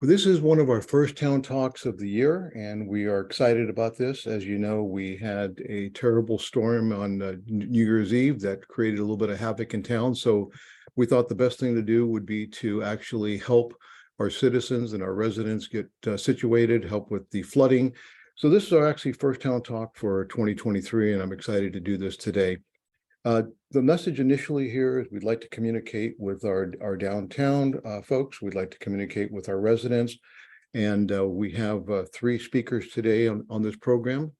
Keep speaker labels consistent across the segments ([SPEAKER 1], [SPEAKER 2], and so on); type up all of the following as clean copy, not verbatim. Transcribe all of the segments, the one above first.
[SPEAKER 1] This is one of our first town talks of the year, and we are excited about this. As you know, we had a terrible storm on New Year's Eve that created a little bit of havoc in town. So we thought the best thing to do would be to actually help our citizens and our residents get situated, help with the flooding. So this is our actually first town talk for 2023, and I'm excited to do this today. The message initially here is we'd like to communicate with our downtown folks. We'd like to communicate with our residents. And we have three speakers today on this program.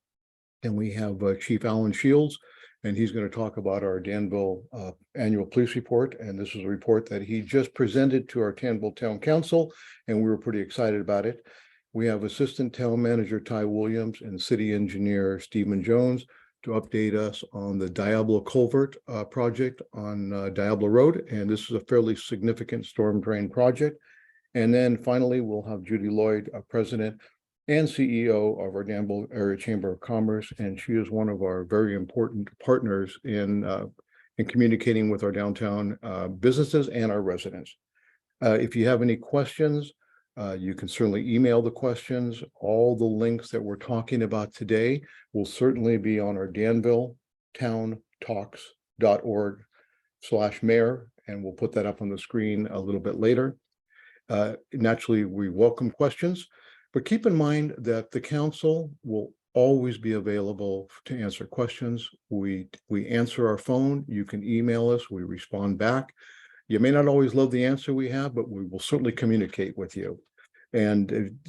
[SPEAKER 1] And we have Chief Alan Shields, and he's going to talk about our Danville annual police report. And this is a report that he just presented to our Danville Town Council, and we were pretty excited about it. We have Assistant Town Manager Ty Williams and City Engineer Stephen Jones to update us on the Diablo Culvert project on Diablo Road. And this is a fairly significant storm drain project. And then finally, we'll have Judy Lloyd, President and CEO of our Danville Area Chamber of Commerce. And she is one of our very important partners in communicating with our downtown businesses and our residents. If you have any questions, you can certainly email the questions. All the links that we're talking about today will certainly be on our danvilletowntalks.org/mayor, and we'll put that up on the screen a little bit later. Naturally, we welcome questions, but keep in mind that the council will always be available to answer questions. We answer our phone. You can email us. We respond back. You may not always love the answer we have, but we will certainly communicate with you. And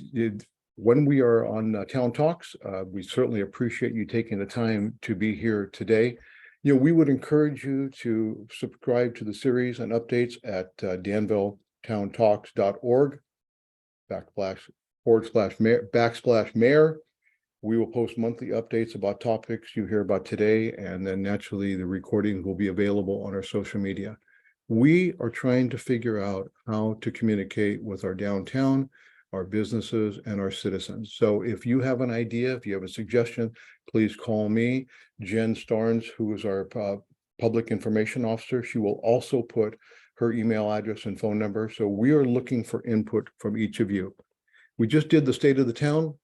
[SPEAKER 1] when we are on Town Talks, we certainly appreciate you taking the time to be here today. You know, we would encourage you to subscribe to the series and updates at danvilletowntalks.org/mayor. We will post monthly updates about topics you hear about today, and then naturally the recordings will be available on our social media. We are trying to figure out how to communicate with our downtown, our businesses, and our citizens. So if you have an idea, if you have a suggestion, please call me, Jen Starnes, who is our public information officer. She will also put her email address and phone number. So we are looking for input from each of you. We just did the state of the town.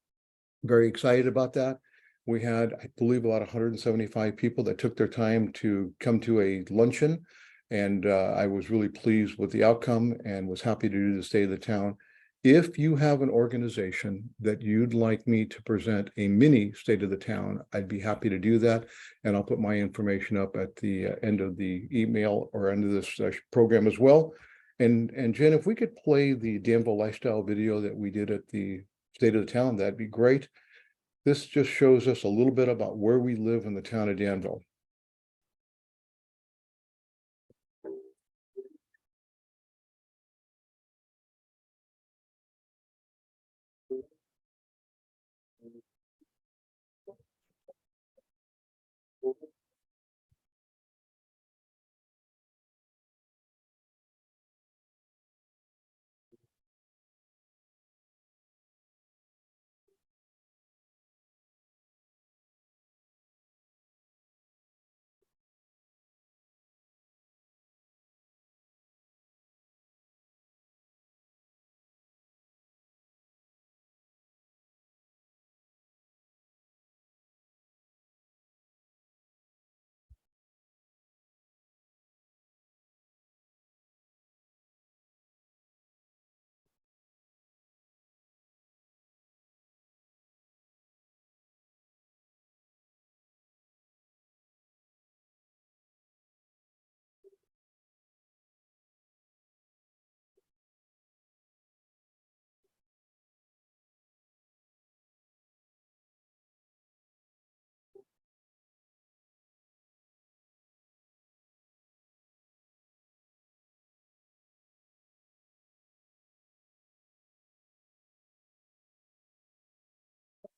[SPEAKER 1] Very excited about that. We had, I believe, about 175 people that took their time to come to a luncheon. And I was really pleased with the outcome and was happy to do the state of the town. If you have an organization that you'd like me to present a mini state of the town, I'd be happy to do that. And I'll put my information up at the end of the email or end of this program as well. And Jen, if we could play the Danville lifestyle video that we did at the state of the town, that'd be great. This just shows us a little bit about where we live in the town of Danville.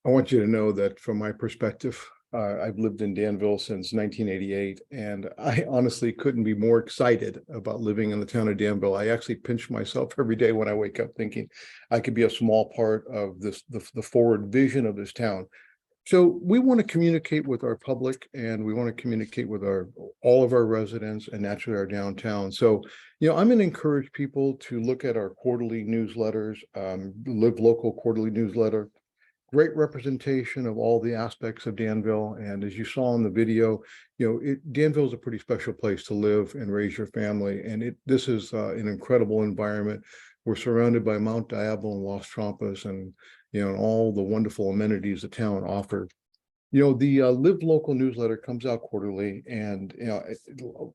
[SPEAKER 1] I want you to know that from my perspective, I've lived in Danville since 1988, and I honestly couldn't be more excited about living in the town of Danville. I actually pinch myself every day when I wake up thinking I could be a small part of this, the forward vision of this town. So we want to communicate with our public, and we want to communicate with all of our residents and naturally our downtown. So, I'm going to encourage people to look at our quarterly newsletters, Live Local quarterly newsletter. Great representation of all the aspects of Danville. And as you saw in the video, Danville is a pretty special place to live and raise your family. And this is an incredible environment. We're surrounded by Mount Diablo and Los Trompas, and all the wonderful amenities the town offers. The Live Local newsletter comes out quarterly, and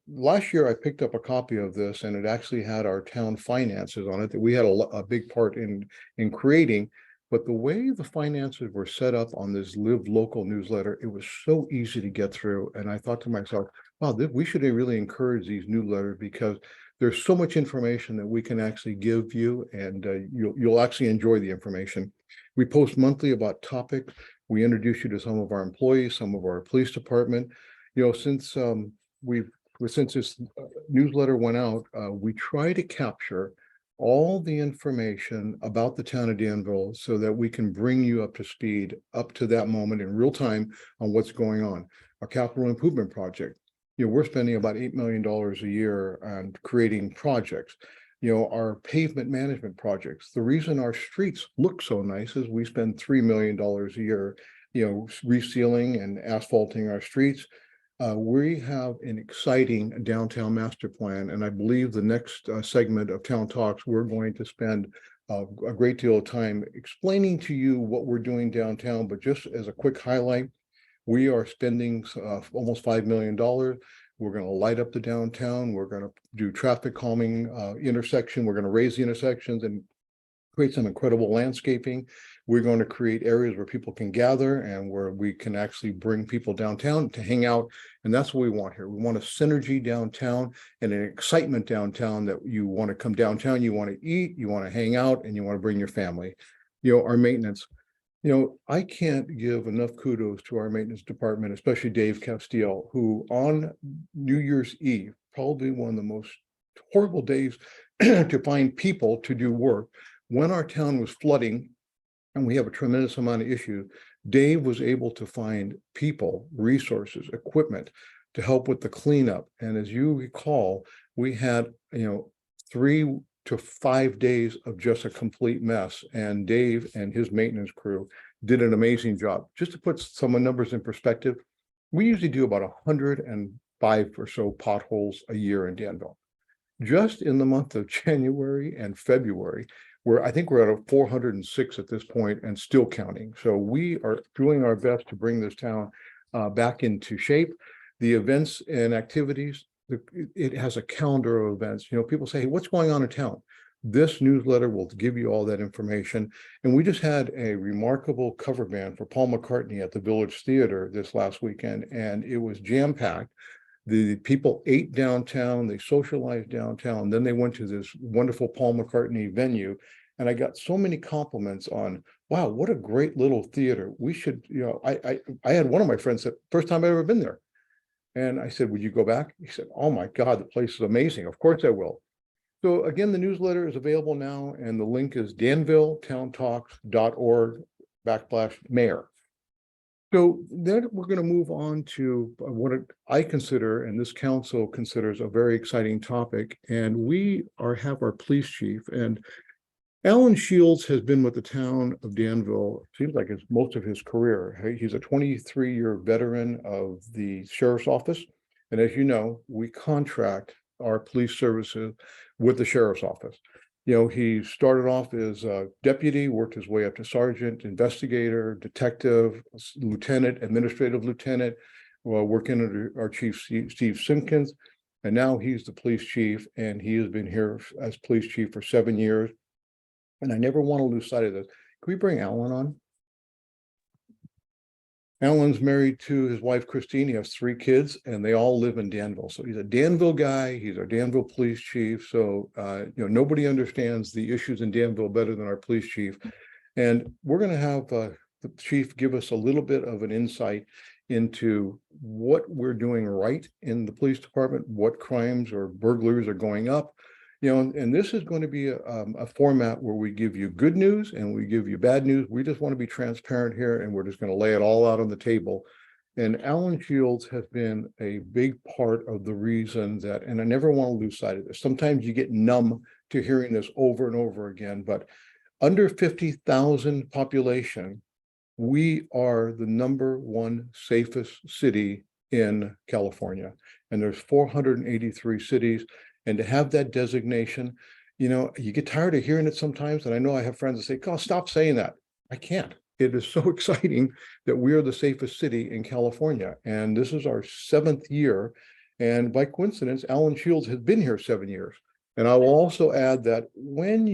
[SPEAKER 1] last year I picked up a copy of this, and it actually had our town finances on it that we had a big part in creating. But the way the finances were set up on this Live Local newsletter, it was so easy to get through. And I thought to myself, wow, we should really encourage these newsletters, because there's so much information that we can actually give you, and you'll actually enjoy the information. We post monthly about topics. We introduce you to some of our employees, some of our police department. Since this newsletter went out, we try to capture all the information about the town of Danville so that we can bring you up to speed, up to that moment in real time on what's going on. Our capital improvement project, we're spending about $8 million a year on creating projects. Our pavement management projects. The reason our streets look so nice is we spend $3 million a year, resealing and asphalting our streets. We have an exciting downtown master plan, and I believe the next segment of Town Talks, we're going to spend a great deal of time explaining to you what we're doing downtown. But just as a quick highlight, we are spending almost $5 million. We're going to light up the downtown. We're going to do traffic calming intersection. We're going to raise the intersections and create some incredible landscaping. We're going to create areas where people can gather and where we can actually bring people downtown to hang out. And that's what we want here. We want a synergy downtown and an excitement downtown, that you want to come downtown, you want to eat, you want to hang out, and you want to bring your family. Our maintenance. I can't give enough kudos to our maintenance department, especially Dave Castile, who on New Year's Eve, probably one of the most horrible days to find people to do work, when our town was flooding and we have a tremendous amount of issues, Dave was able to find people, resources, equipment to help with the cleanup. And as you recall, we had, 3 to 5 days of just a complete mess. And Dave and his maintenance crew did an amazing job. Just to put some numbers in perspective, we usually do about 105 or so potholes a year in Danville. Just in the month of January and February, I think we're at 406 at this point and still counting. So we are doing our best to bring this town back into shape. The events and activities, it has a calendar of events. People say, hey, what's going on in town? This newsletter will give you all that information. And we just had a remarkable cover band for Paul McCartney at the Village Theater this last weekend, and it was jam-packed. The people ate downtown, they socialized downtown, then they went to this wonderful Paul McCartney venue. And I got so many compliments on, wow, what a great little theater. We should, I had one of my friends said, first time I've ever been there. And I said, would you go back? He said, oh my God, the place is amazing. Of course I will. So again, the newsletter is available now, and the link is danvilletowntalks.org/mayor. So then we're going to move on to what I consider, and this council considers, a very exciting topic. And we have our police chief, and Alan Shields has been with the town of Danville, seems like it's most of his career. He's a 23-year veteran of the sheriff's office. And as you know, we contract our police services with the sheriff's office. He started off as a deputy, worked his way up to sergeant, investigator, detective, lieutenant, administrative lieutenant, working under our chief, Steve Simpkins. And now he's the police chief, and he has been here as police chief for 7 years. And I never want to lose sight of this. Can we bring Alan on? Alan's married to his wife, Christine. He has 3 kids, and they all live in Danville. So he's a Danville guy. He's our Danville police chief. So, nobody understands the issues in Danville better than our police chief. And we're going to have the chief give us a little bit of an insight into what we're doing right in the police department, what crimes or burglaries are going up, and this is going to be a format where we give you good news and we give you bad news. We just want to be transparent here, and we're just going to lay it all out on the table. And Alan Shields has been a big part of the reason that, and I never want to lose sight of this. Sometimes you get numb to hearing this over and over again, but under 50,000 population, we are the #1 safest city in California. And there's 483 cities. And to have that designation, you get tired of hearing it sometimes. And I know I have friends that say, "God, stop saying that." I can't. It is so exciting that we are the safest city in California. And this is our 7th year. And by coincidence, Alan Shields has been here 7 years. And I will also add that when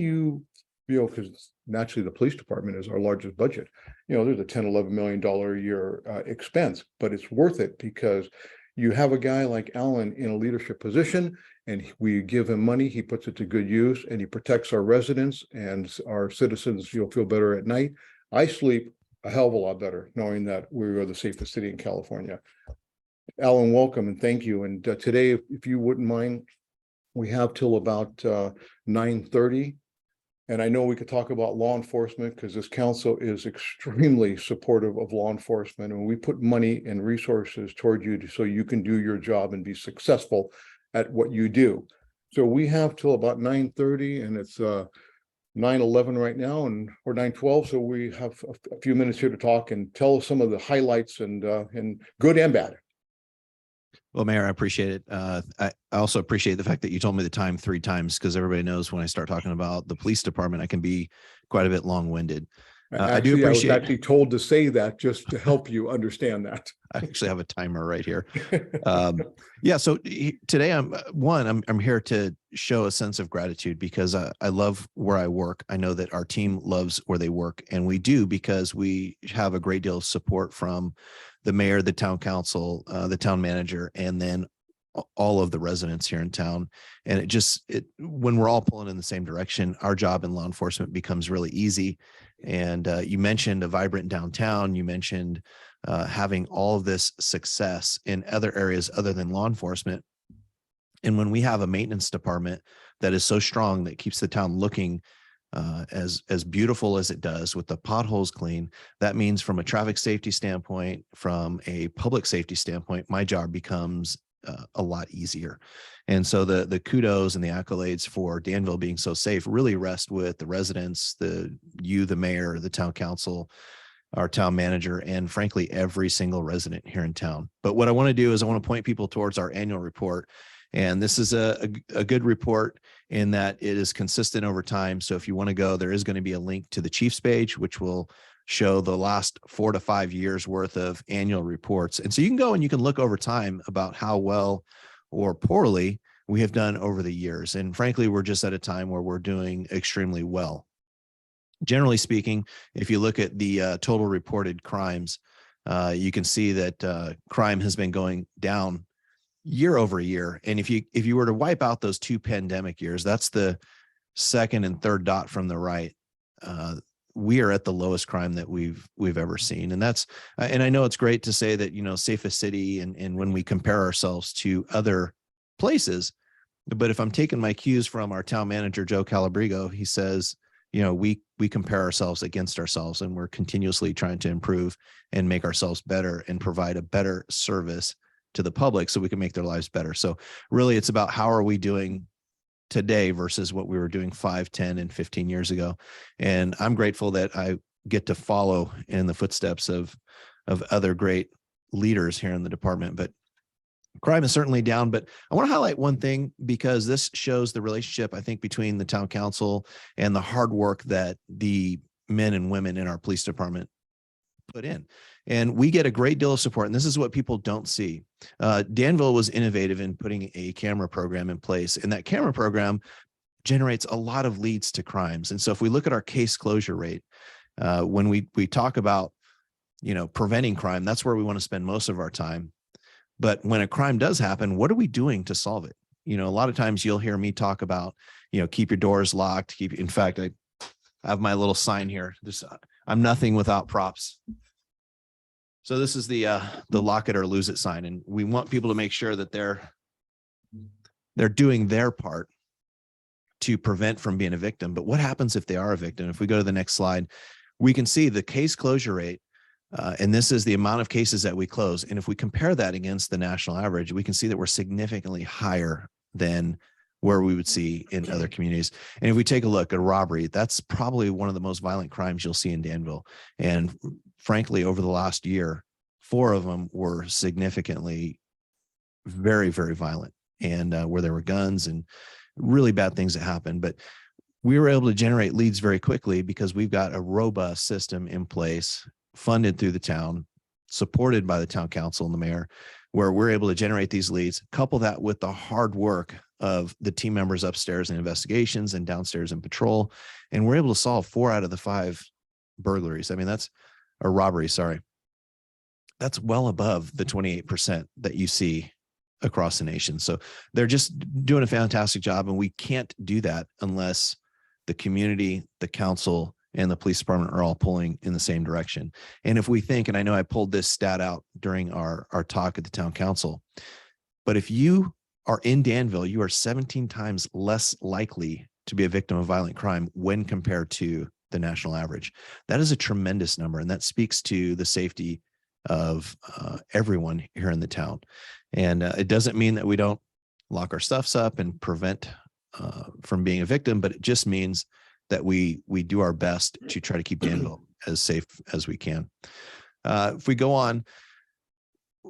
[SPEAKER 1] because naturally the police department is our largest budget, there's a $10-11 million a year expense, but it's worth it because you have a guy like Alan in a leadership position, and we give him money, he puts it to good use, and he protects our residents and our citizens. Feel better at night. I sleep a hell of a lot better knowing that we are the safest city in California. Alan, welcome and thank you. And today, if you wouldn't mind, we have till about 9:30. And I know we could talk about law enforcement because this council is extremely supportive of law enforcement, and we put money and resources toward you so you can do your job and be successful at what you do. So we have till about 9:30, and it's 9:11 right now, or 9:12. So we have a few minutes here to talk and tell us some of the highlights and good and bad.
[SPEAKER 2] Well, Mayor, I appreciate it. I also appreciate the fact that you told me the time 3 times, because everybody knows when I start talking about the police department, I can be quite a bit long-winded. I do appreciate.
[SPEAKER 1] I was actually told to say that just to help you understand that.
[SPEAKER 2] I actually have a timer right here. Yeah. So today I'm here to show a sense of gratitude because I love where I work. I know that our team loves where they work, and we do because we have a great deal of support from the mayor, the town council, the town manager, and then all of the residents here in town. And when we're all pulling in the same direction, our job in law enforcement becomes really easy. And you mentioned a vibrant downtown. You mentioned having all of this success in other areas other than law enforcement. And when we have a maintenance department that is so strong that keeps the town looking as beautiful as it does, with the potholes clean, that means from a traffic safety standpoint, from a public safety standpoint, my job becomes a lot easier. And so the kudos and the accolades for Danville being so safe really rest with the residents, the mayor, the town council, our town manager, and frankly, every single resident here in town. But what I want to do is I want to point people towards our annual report. And this is a good report in that it is consistent over time. So if you want to go, there is going to be a link to the Chiefs page, which will show the last 4 to 5 years worth of annual reports. And so you can go and you can look over time about how well or poorly we have done over the years. And frankly, we're just at a time where we're doing extremely well. Generally speaking, if you look at the total reported crimes, you can see that crime has been going down year over year. And if you were to wipe out those 2 pandemic years, that's the second and third dot from the right. We are at the lowest crime that we've ever seen. And and I know it's great to say that, safest city and when we compare ourselves to other places, but if I'm taking my cues from our town manager, Joe Calabrigo, he says, we compare ourselves against ourselves, and we're continuously trying to improve and make ourselves better and provide a better service to the public so we can make their lives better. So really it's about how are we doing today versus what we were doing 5, 10, and 15 years ago. And I'm grateful that I get to follow in the footsteps of other great leaders here in the department. But crime is certainly down. But I want to highlight one thing, because this shows the relationship, I think, between the town council and the hard work that the men and women in our police department put in. And we get a great deal of support. And this is what people don't see. Danville was innovative in putting a camera program in place. And that camera program generates a lot of leads to crimes. And so if we look at our case closure rate, when we talk about, preventing crime, that's where we want to spend most of our time. But when a crime does happen, what are we doing to solve it? A lot of times you'll hear me talk about, keep your doors locked. In fact, I have my little sign here. I'm nothing without props. So this is the lock it or lose it sign. And we want people to make sure that they're doing their part to prevent from being a victim. But what happens if they are a victim? If we go to the next slide, we can see the case closure rate. And this is the amount of cases that we close. And if we compare that against the national average, we can see that we're significantly higher than where we would see in other communities. And if we take a look at robbery, that's probably one of the most violent crimes you'll see in Danville. And frankly, over the last year, 4 of them were significantly very, very violent, and where there were guns and really bad things that happened. But we were able to generate leads very quickly because we've got a robust system in place, funded through the town, supported by the town council and the mayor, where we're able to generate these leads, couple that with the hard work of the team members upstairs in investigations and downstairs in patrol. And we're able to solve 4 out of the 5 burglaries. I mean, or robberies, sorry. That's well above the 28% that you see across the nation. So they're just doing a fantastic job. And we can't do that unless the community, the council, and the police department are all pulling in the same direction. And if we think, and I know I pulled this stat out during our talk at the town council, but if you are in Danville, you are 17 times less likely to be a victim of violent crime when compared to the national average. That is a tremendous number. And that speaks to the safety of everyone here in the town. And it doesn't mean that we don't lock our stuffs up and prevent from being a victim, but it just means that we do our best to try to keep Danville as safe as we can. If we go on,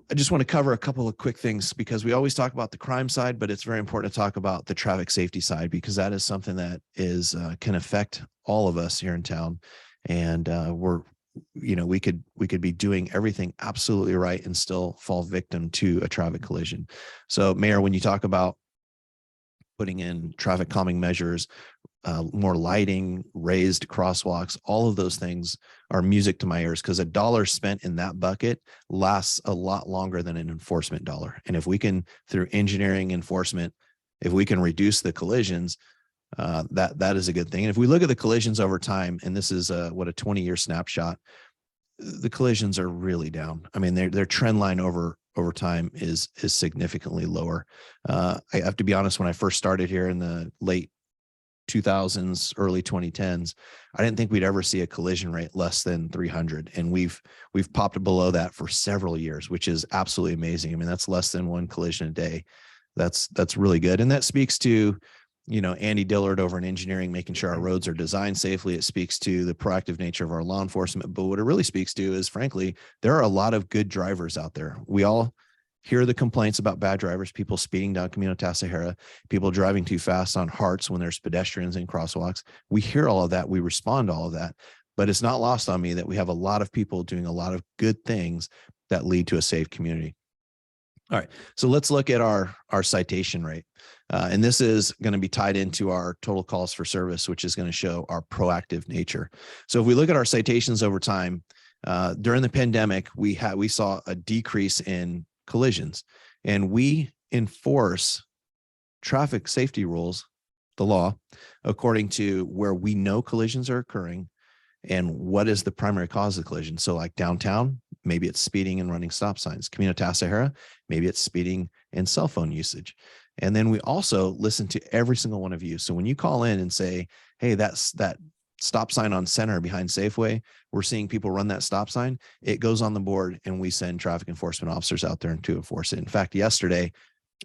[SPEAKER 2] I just want to cover a couple of quick things because we always talk about the crime side, but it's very important to talk about the traffic safety side because that is something that is can affect all of us here in town. And we could be doing everything absolutely right and still fall victim to a traffic collision. So, Mayor, when you talk about putting in traffic calming measures, more lighting, raised crosswalks, all of those things are music to my ears because $1 spent in that bucket lasts a lot longer than an enforcement dollar. And if we can, through engineering enforcement, if we can reduce the collisions, that is a good thing. And if we look at the collisions over time, and this is a 20-year snapshot, the collisions are really down. I mean, their trend line over time is significantly lower. I have to be honest, when I first started here in the late 2000s, early 2010s, I didn't think we'd ever see a collision rate less than 300. And we've popped below that for several years, which is absolutely amazing. I mean, that's less than 1 collision a day. That's really good. And that speaks to, Andy Dillard over in engineering, making sure our roads are designed safely. It speaks to the proactive nature of our law enforcement. But what it really speaks to is, frankly, there are a lot of good drivers out there. We all hear the complaints about bad drivers, people speeding down Camino Tasajera, people driving too fast on Harts when there's pedestrians in crosswalks. We hear all of that. We respond to all of that. But it's not lost on me that we have a lot of people doing a lot of good things that lead to a safe community. All right, so let's look at our citation rate. And this is going to be tied into our total calls for service, which is going to show our proactive nature. So if we look at our citations over time, during the pandemic, we saw a decrease in collisions, and we enforce traffic safety rules, the law, according to where we know collisions are occurring and what is the primary cause of the collision. So like downtown, maybe it's speeding and running stop signs. Camino Tasajera, maybe it's speeding and cell phone usage. And then we also listen to every single one of you. So when you call in and say, hey, that's that stop sign on Center behind Safeway, we're seeing people run that stop sign, it goes on the board and we send traffic enforcement officers out there to enforce it. In fact, yesterday,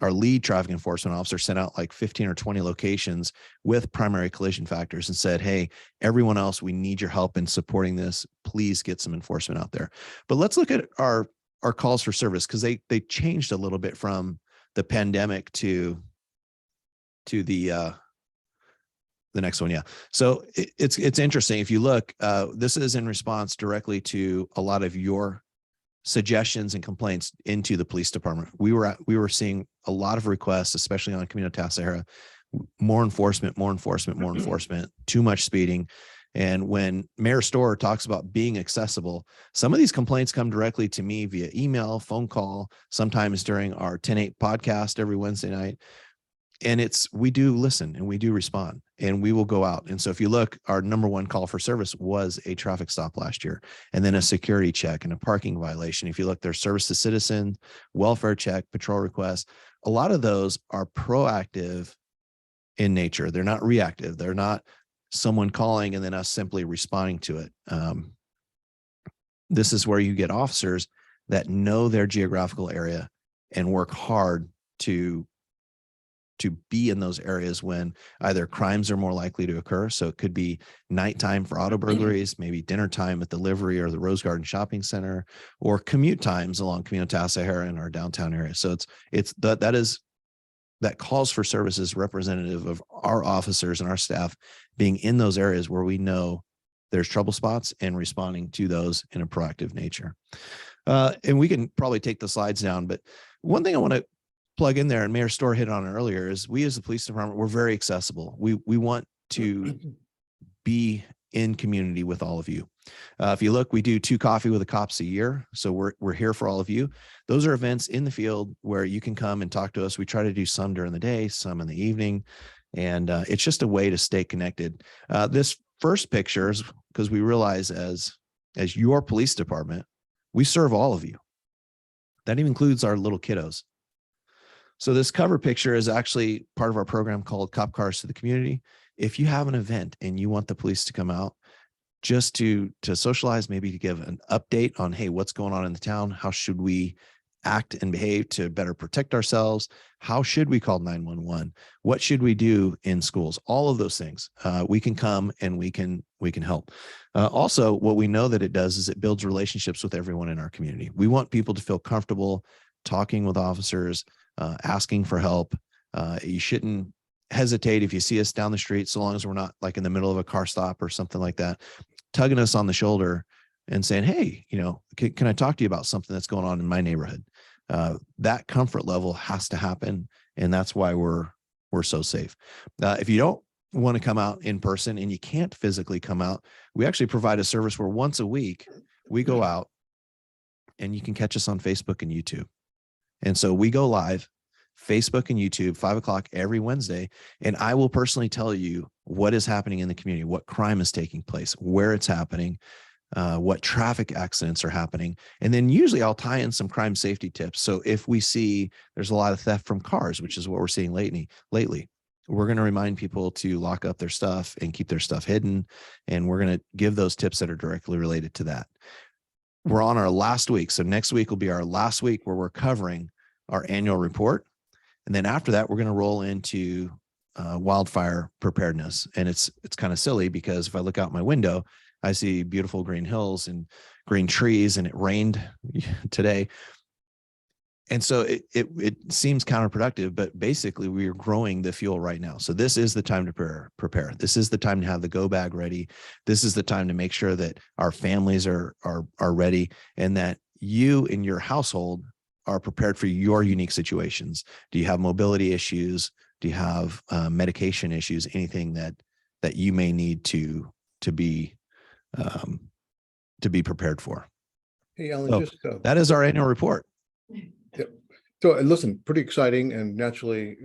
[SPEAKER 2] our lead traffic enforcement officer sent out like 15 or 20 locations with primary collision factors and said, hey, everyone else, we need your help in supporting this. Please get some enforcement out there. But let's look at our calls for service because they changed a little bit from the pandemic to the next one. Yeah. So it's interesting. If you look, this is in response directly to a lot of your suggestions and complaints into the police department. We were seeing a lot of requests, especially on Camino Tasajera, more enforcement, too much speeding. And when Mayor Storer talks about being accessible, some of these complaints come directly to me via email, phone call, sometimes during our 10/8 podcast every Wednesday night. And we do listen and we do respond and we will go out. And so if you look, our number 1 call for service was a traffic stop last year, and then a security check and a parking violation. If you look, there's service to citizen, welfare check, patrol requests. A lot of those are proactive in nature. They're not reactive. They're not someone calling and then us simply responding to it. This is where you get officers that know their geographical area and work hard to be in those areas when either crimes are more likely to occur. So it could be nighttime for auto burglaries, maybe dinner time at the Livery or the Rose Garden Shopping Center, or commute times along Camino Tasajara in our downtown area. So that calls for services representative of our officers and our staff being in those areas where we know there's trouble spots and responding to those in a proactive nature. And we can probably take the slides down, but one thing I want to plug in there, and Mayor Storr hit on it earlier, is we as the police department, we're very accessible. We want to be in community with all of you. If you look, we do 2 Coffee with the Cops a year. So we're here for all of you. Those are events in the field where you can come and talk to us. We try to do some during the day, some in the evening. And it's just a way to stay connected. This first picture is because we realize as your police department, we serve all of you. That even includes our little kiddos. So this cover picture is actually part of our program called Cop Cars to the Community. If you have an event and you want the police to come out just to socialize, maybe to give an update on, hey, what's going on in the town? How should we act and behave to better protect ourselves? How should we call 911? What should we do in schools? All of those things. We can come and we can help. Also, what we know that it does is it builds relationships with everyone in our community. We want people to feel comfortable talking with officers, asking for help. You shouldn't hesitate if you see us down the street, so long as we're not like in the middle of a car stop or something like that, tugging us on the shoulder and saying, hey, can I talk to you about something that's going on in my neighborhood? That comfort level has to happen. And that's why we're so safe. If you don't want to come out in person and you can't physically come out, we actually provide a service where once a week we go out and you can catch us on Facebook and YouTube. And so we go live, Facebook and YouTube, 5 o'clock every Wednesday. And I will personally tell you what is happening in the community, what crime is taking place, where it's happening, what traffic accidents are happening. And then usually I'll tie in some crime safety tips. So if we see there's a lot of theft from cars, which is what we're seeing lately, we're going to remind people to lock up their stuff and keep their stuff hidden. And we're going to give those tips that are directly related to that. We're on our last week. So next week will be our last week where we're covering our annual report. And then after that, we're going to roll into wildfire preparedness. And it's kind of silly because if I look out my window, I see beautiful green hills and green trees, and it rained today. And so it seems counterproductive, but basically we are growing the fuel right now. So this is the time to prepare. This is the time to have the go bag ready. This is the time to make sure that our families are ready, and that you in your household are prepared for your unique situations. Do you have mobility issues? Do you have medication issues? Anything that you may need to be prepared for?
[SPEAKER 1] Hey, Alan,
[SPEAKER 2] so that is our annual report.
[SPEAKER 1] Yep. So listen, pretty exciting, and naturally,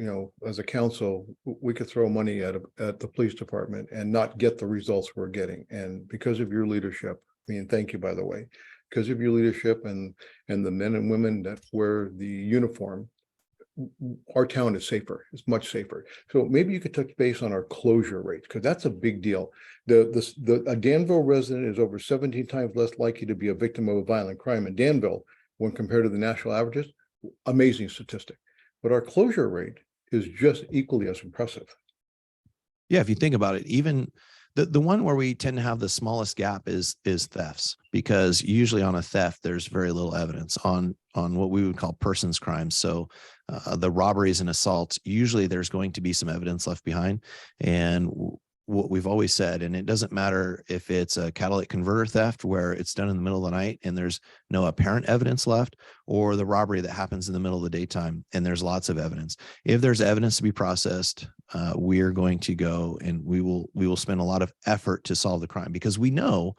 [SPEAKER 1] as a council, we could throw money at the police department and not get the results we're getting. And because of your leadership, thank you, by the way, because of your leadership and the men and women that wear the uniform, our town is safer. It's much safer. So maybe you could touch base on our closure rate, because that's a big deal. A Danville resident is over 17 times less likely to be a victim of a violent crime in Danville when compared to the national averages. Amazing statistic. But our closure rate is just equally as impressive.
[SPEAKER 2] Yeah, if you think about it, even the one where we tend to have the smallest gap is thefts, because usually on a theft, there's very little evidence on what we would call persons crimes. So the robberies and assaults, usually there's going to be some evidence left behind. And what we've always said, and it doesn't matter if it's a catalytic converter theft where it's done in the middle of the night and there's no apparent evidence left, or the robbery that happens in the middle of the daytime and there's lots of evidence. If there's evidence to be processed, we're going to go and we will spend a lot of effort to solve the crime, because we know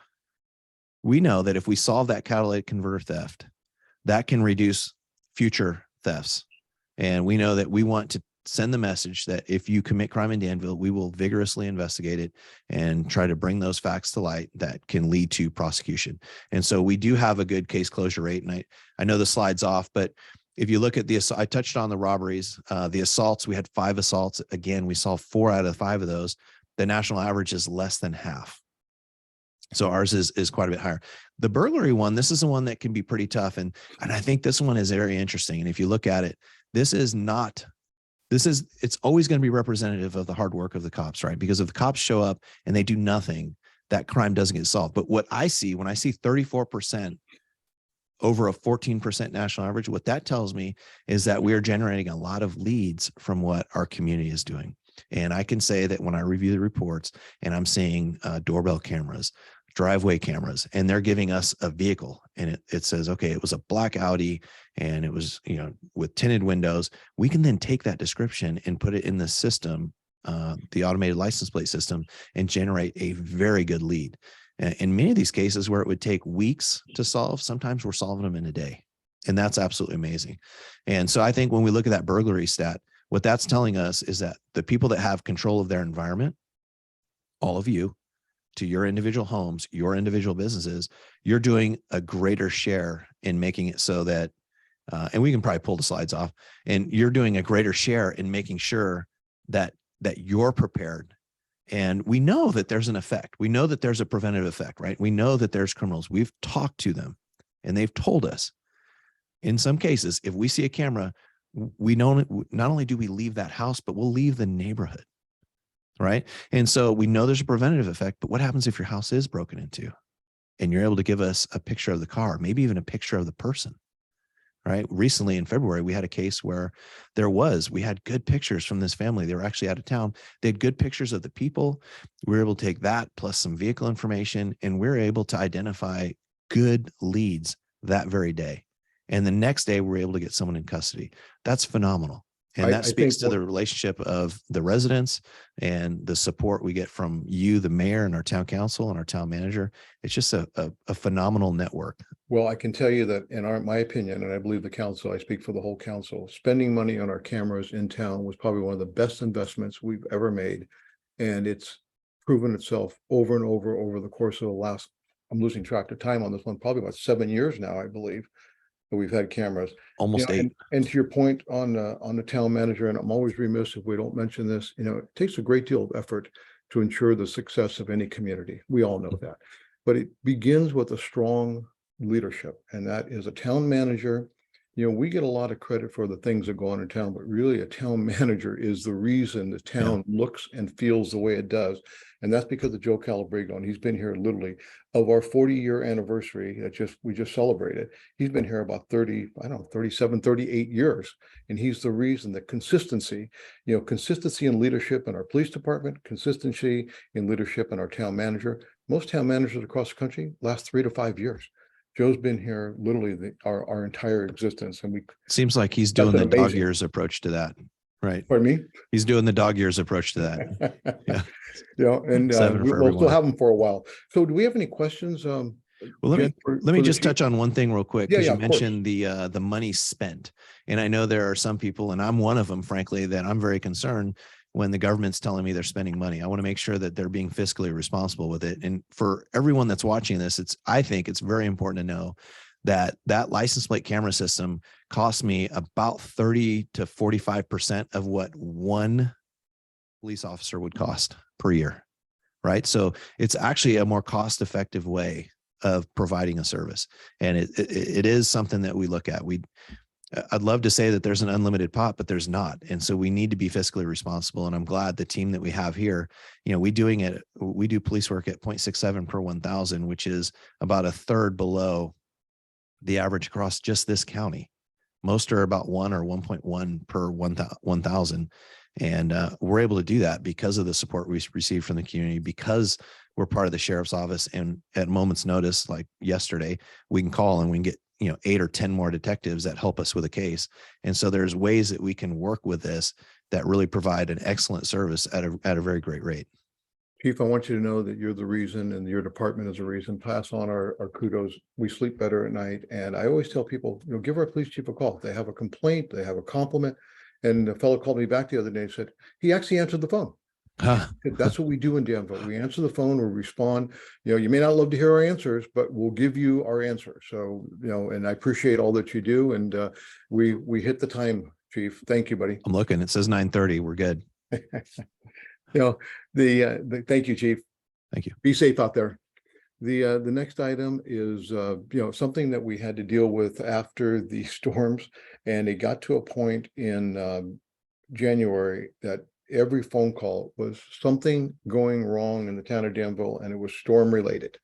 [SPEAKER 2] that if we solve that catalytic converter theft, that can reduce future thefts. And we know that we want to send the message that if you commit crime in Danville, we will vigorously investigate it and try to bring those facts to light that can lead to prosecution. And so we do have a good case closure rate. And I know the slide's off, but if you look at I touched on the robberies, the assaults, we had 5 assaults. Again, we saw 4 out of 5 of those. The national average is less than half. So ours is quite a bit higher. The burglary one, this is the one that can be pretty tough. And I think this one is very interesting. And if you look at it, it's always going to be representative of the hard work of the cops, right? Because if the cops show up and they do nothing, that crime doesn't get solved. But what I see when I see 34% over a 14% national average, what that tells me is that we are generating a lot of leads from what our community is doing. And I can say that when I review the reports and I'm seeing doorbell cameras, driveway cameras, and they're giving us a vehicle and it says, okay, it was a black Audi and it was, with tinted windows, we can then take that description and put it in the system, the automated license plate system, and generate a very good lead. In many of these cases where it would take weeks to solve, sometimes we're solving them in a day. And that's absolutely amazing. And so I think when we look at that burglary stat, what that's telling us is that the people that have control of their environment, all of you, to your individual homes, your individual businesses, you're doing a greater share in making it so that, and we can probably pull the slides off, and you're doing a greater share in making sure that you're prepared. And we know that there's an effect. We know that there's a preventative effect, right? We know that there's criminals. We've talked to them and they've told us in some cases, if we see a camera, we know not only do we leave that house, but we'll leave the neighborhood, right? And so we know there's a preventative effect, but what happens if your house is broken into and you're able to give us a picture of the car, maybe even a picture of the person, right? Recently in February, we had a case where we had good pictures from this family. They were actually out of town. They had good pictures of the people. We were able to take that plus some vehicle information, and we were able to identify good leads that very day. And the next day we were able to get someone in custody. That's phenomenal. And that speaks to the relationship of the residents and the support we get from you, the mayor, and our town council and our town manager. It's just a phenomenal network.
[SPEAKER 1] Well, I can tell you that in my opinion, and I believe the council, I speak for the whole council, spending money on our cameras in town was probably one of the best investments we've ever made. And it's proven itself over and over the course of the last, I'm losing track of time on this one, probably about 7 years now, I believe, that we've had cameras.
[SPEAKER 2] Almost 8.
[SPEAKER 1] And to your point on the town manager, and I'm always remiss if we don't mention this, it takes a great deal of effort to ensure the success of any community. We all know that, but it begins with a strong leadership, and that is a town manager. We get a lot of credit for the things that go on in town, but really a town manager is the reason the town looks and feels the way it does. And that's because of Joe Calabrigo, and he's been here literally of our 40-year anniversary that we just celebrated. He's been here about 37, 38 years. And he's the reason that consistency in leadership in our police department, consistency in leadership in our town manager. Most town managers across the country last 3 to 5 years. Joe's been here literally our entire existence. And
[SPEAKER 2] seems like he's doing the dog years approach to that. Right.
[SPEAKER 1] Pardon me?
[SPEAKER 2] He's doing the dog years approach to that. Yeah.
[SPEAKER 1] And we'll still have him for a while. So do we have any questions?
[SPEAKER 2] Well, let me just touch on one thing real quick, because you mentioned the money spent. And I know there are some people, and I'm one of them, frankly, that I'm very concerned when the government's telling me they're spending money. I want to make sure that they're being fiscally responsible with it. And for everyone that's watching this, I think it's very important to know that license plate camera system costs me about 30 to 45% of what one police officer would cost per year, right? So it's actually a more cost-effective way of providing a service. And it is something that we look at. I'd love to say that there's an unlimited pot, but there's not. And so we need to be fiscally responsible. And I'm glad the team that we have here, we do police work at 0.67 per 1,000, which is about a third below the average across just this county. Most are about 1 or 1.1 per 1,000. And we're able to do that because of the support we receive from the community, because we're part of the sheriff's office. And at a moment's notice, like yesterday, we can call and we can get 8 or 10 more detectives that help us with a case. And so there's ways that we can work with this that really provide an excellent service at a very great rate.
[SPEAKER 1] Chief, I want you to know that you're the reason, and your department is the reason. Pass on our kudos. We sleep better at night. And I always tell people, give our police chief a call. If they have a complaint, they have a compliment. And a fellow called me back the other day and said, he actually answered the phone.
[SPEAKER 2] Huh.
[SPEAKER 1] That's what we do in Danville. We answer the phone, we respond. You may not love to hear our answers, but we'll give you our answer. So, and I appreciate all that you do. And we hit the time, Chief. Thank you, buddy.
[SPEAKER 2] I'm looking. It says 9:30. We're good.
[SPEAKER 1] Thank you, Chief.
[SPEAKER 2] Thank you.
[SPEAKER 1] Be safe out there. The next item is something that we had to deal with after the storms, and it got to a point in January that every phone call was something going wrong in the town of Danville, and it was storm related.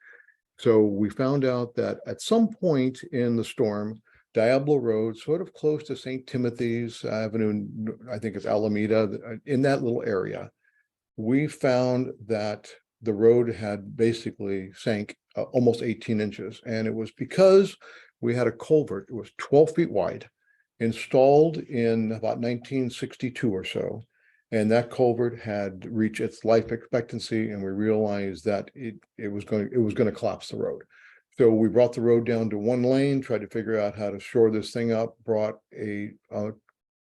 [SPEAKER 1] So we found out that at some point in the storm, Diablo Road, sort of close to St. Timothy's Avenue, I think it's Alameda, in that little area, we found that the road had basically sank almost 18 inches. And it was because we had a culvert. It was 12 feet wide, installed in about 1962 or so. And that culvert had reached its life expectancy, and we realized that it was going to collapse the road. So we brought the road down to one lane, tried to figure out how to shore this thing up, brought an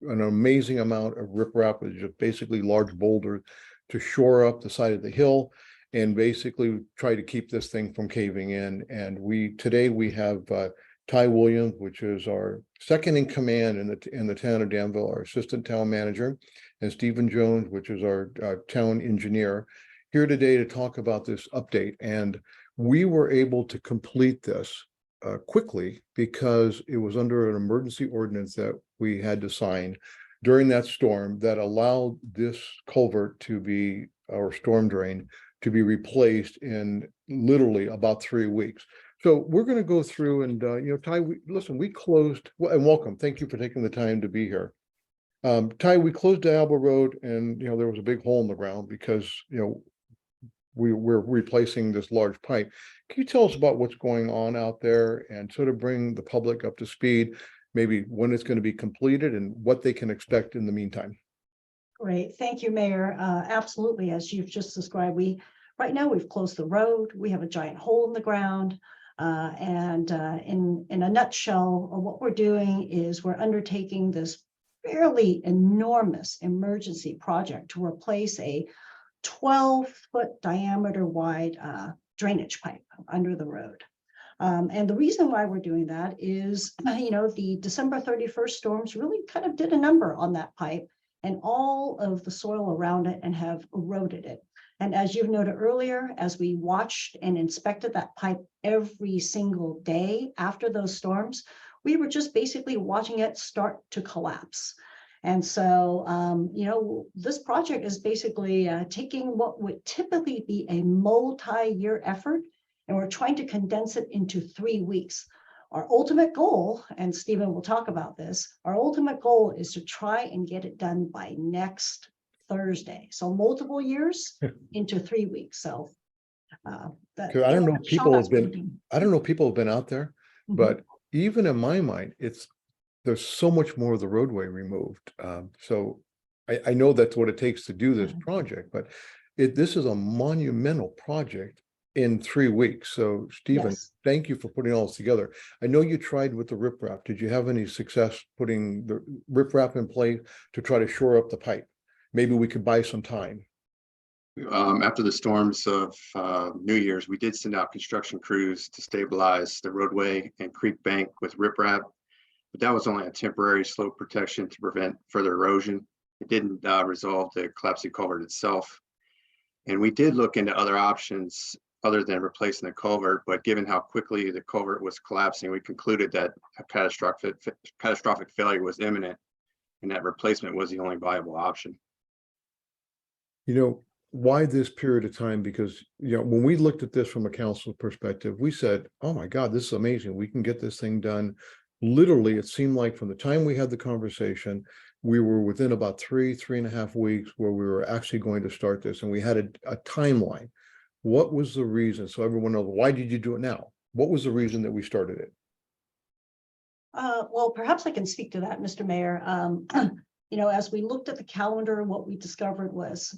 [SPEAKER 1] amazing amount of riprap, which is just basically large boulders, to shore up the side of the hill, and basically try to keep this thing from caving in. And today we have Ty Williams, which is our second in command in the town of Danville, our assistant town manager, and Stephen Jones, which is our town engineer, here today to talk about this update. And we were able to complete this quickly because it was under an emergency ordinance that we had to sign during that storm that allowed this culvert to be, or storm drain, to be replaced in literally about 3 weeks. So we're going to go through and, Ty, we closed, and welcome. Thank you for taking the time to be here. Ty, we closed Diablo Road, and, there was a big hole in the ground because, we're replacing this large pipe. Can you tell us about what's going on out there and sort of bring the public up to speed, maybe when it's going to be completed and what they can expect in the meantime?
[SPEAKER 3] Great. Thank you, Mayor. Absolutely. As you've just described, right now we've closed the road. We have a giant hole in the ground. In a nutshell, what we're doing is we're undertaking this fairly enormous emergency project to replace a 12-foot diameter wide drainage pipe under the road. And the reason why we're doing that is, the December 31st storms really kind of did a number on that pipe and all of the soil around it and have eroded it. And as you've noted earlier, as we watched and inspected that pipe every single day after those storms, we were just basically watching it start to collapse. And so, this project is basically taking what would typically be a multi-year effort, and we're trying to condense it into 3 weeks. Our ultimate goal, and Stephen will talk about this, our ultimate goal is to try and get it done by next Thursday. So multiple years into 3 weeks. So
[SPEAKER 1] I don't know, people have been out there, but even in my mind, there's so much more of the roadway removed. So I know that's what it takes to do this project, but this is a monumental project in 3 weeks. So Stephen,
[SPEAKER 3] Yes.
[SPEAKER 1] Thank you for putting all this together. I know you tried with the riprap. Did you have any success putting the riprap in place to try to shore up the pipe? Maybe we could buy some time.
[SPEAKER 4] After the storms of New Year's, we did send out construction crews to stabilize the roadway and creek bank with riprap, but that was only a temporary slope protection to prevent further erosion. It didn't resolve the collapsing culvert itself. And we did look into other options other than replacing the culvert, but given how quickly the culvert was collapsing, we concluded that a catastrophic failure was imminent and that replacement was the only viable option.
[SPEAKER 1] Why this period of time? Because, when we looked at this from a council perspective, we said, oh my God, this is amazing. We can get this thing done. Literally, it seemed like from the time we had the conversation, we were within about 3.5 weeks where we were actually going to start this. And we had a timeline. What was the reason? So everyone knows, why did you do it now? What was the reason that we started it?
[SPEAKER 3] Well, perhaps I can speak to that, Mr. Mayor. As we looked at the calendar, what we discovered was,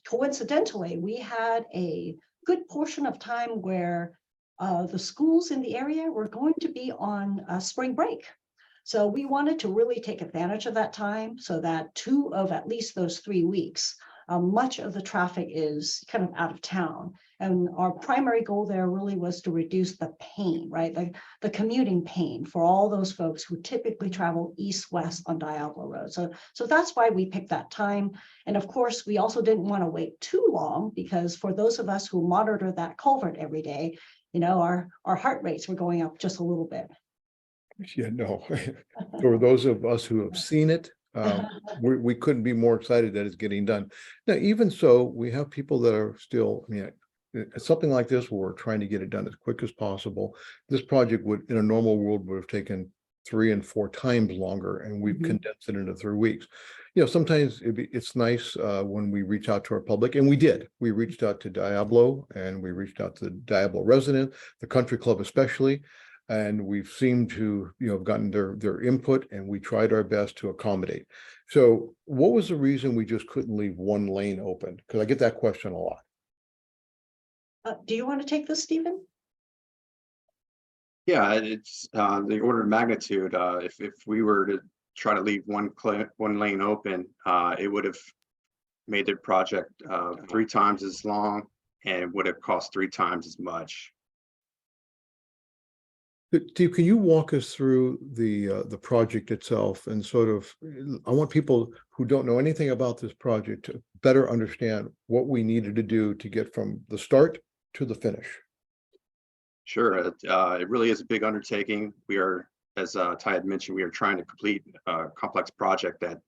[SPEAKER 3] coincidentally, we had a good portion of time where the schools in the area were going to be on spring break. So we wanted to really take advantage of that time so that 2 of at least those 3 weeks much of the traffic is kind of out of town. And our primary goal there really was to reduce the pain, right? The commuting pain for all those folks who typically travel east-west on Diablo Road. So that's why we picked that time. And of course, we also didn't want to wait too long, because for those of us who monitor that culvert every day, our heart rates were going up just a little bit.
[SPEAKER 1] Yeah, no. For those of us who have seen it, we couldn't be more excited that it's getting done. Now, even so, we have people that are still, something like this where we're trying to get it done as quick as possible. This project would, in a normal world, would have taken 3 and 4 times longer, and we've condensed it into 3 weeks. Sometimes it's nice when we reach out to our public, and we did. We reached out to Diablo, and we reached out to the Diablo resident, the country club especially, and we've seemed to have gotten their input, and we tried our best to accommodate. So what was the reason we just couldn't leave one lane open? Because I get that question a lot.
[SPEAKER 3] Do you want to take this, Stephen?
[SPEAKER 4] Yeah, it's the order of magnitude. If we were to try to leave one lane open, it would have made the project 3 times as long, and would have cost 3 times as much.
[SPEAKER 1] Steve, can you walk us through the project itself, and sort of, I want people who don't know anything about this project to better understand what we needed to do to get from the start to the finish.
[SPEAKER 4] Sure, it really is a big undertaking. We are, as Ty had mentioned, we are trying to complete a complex project that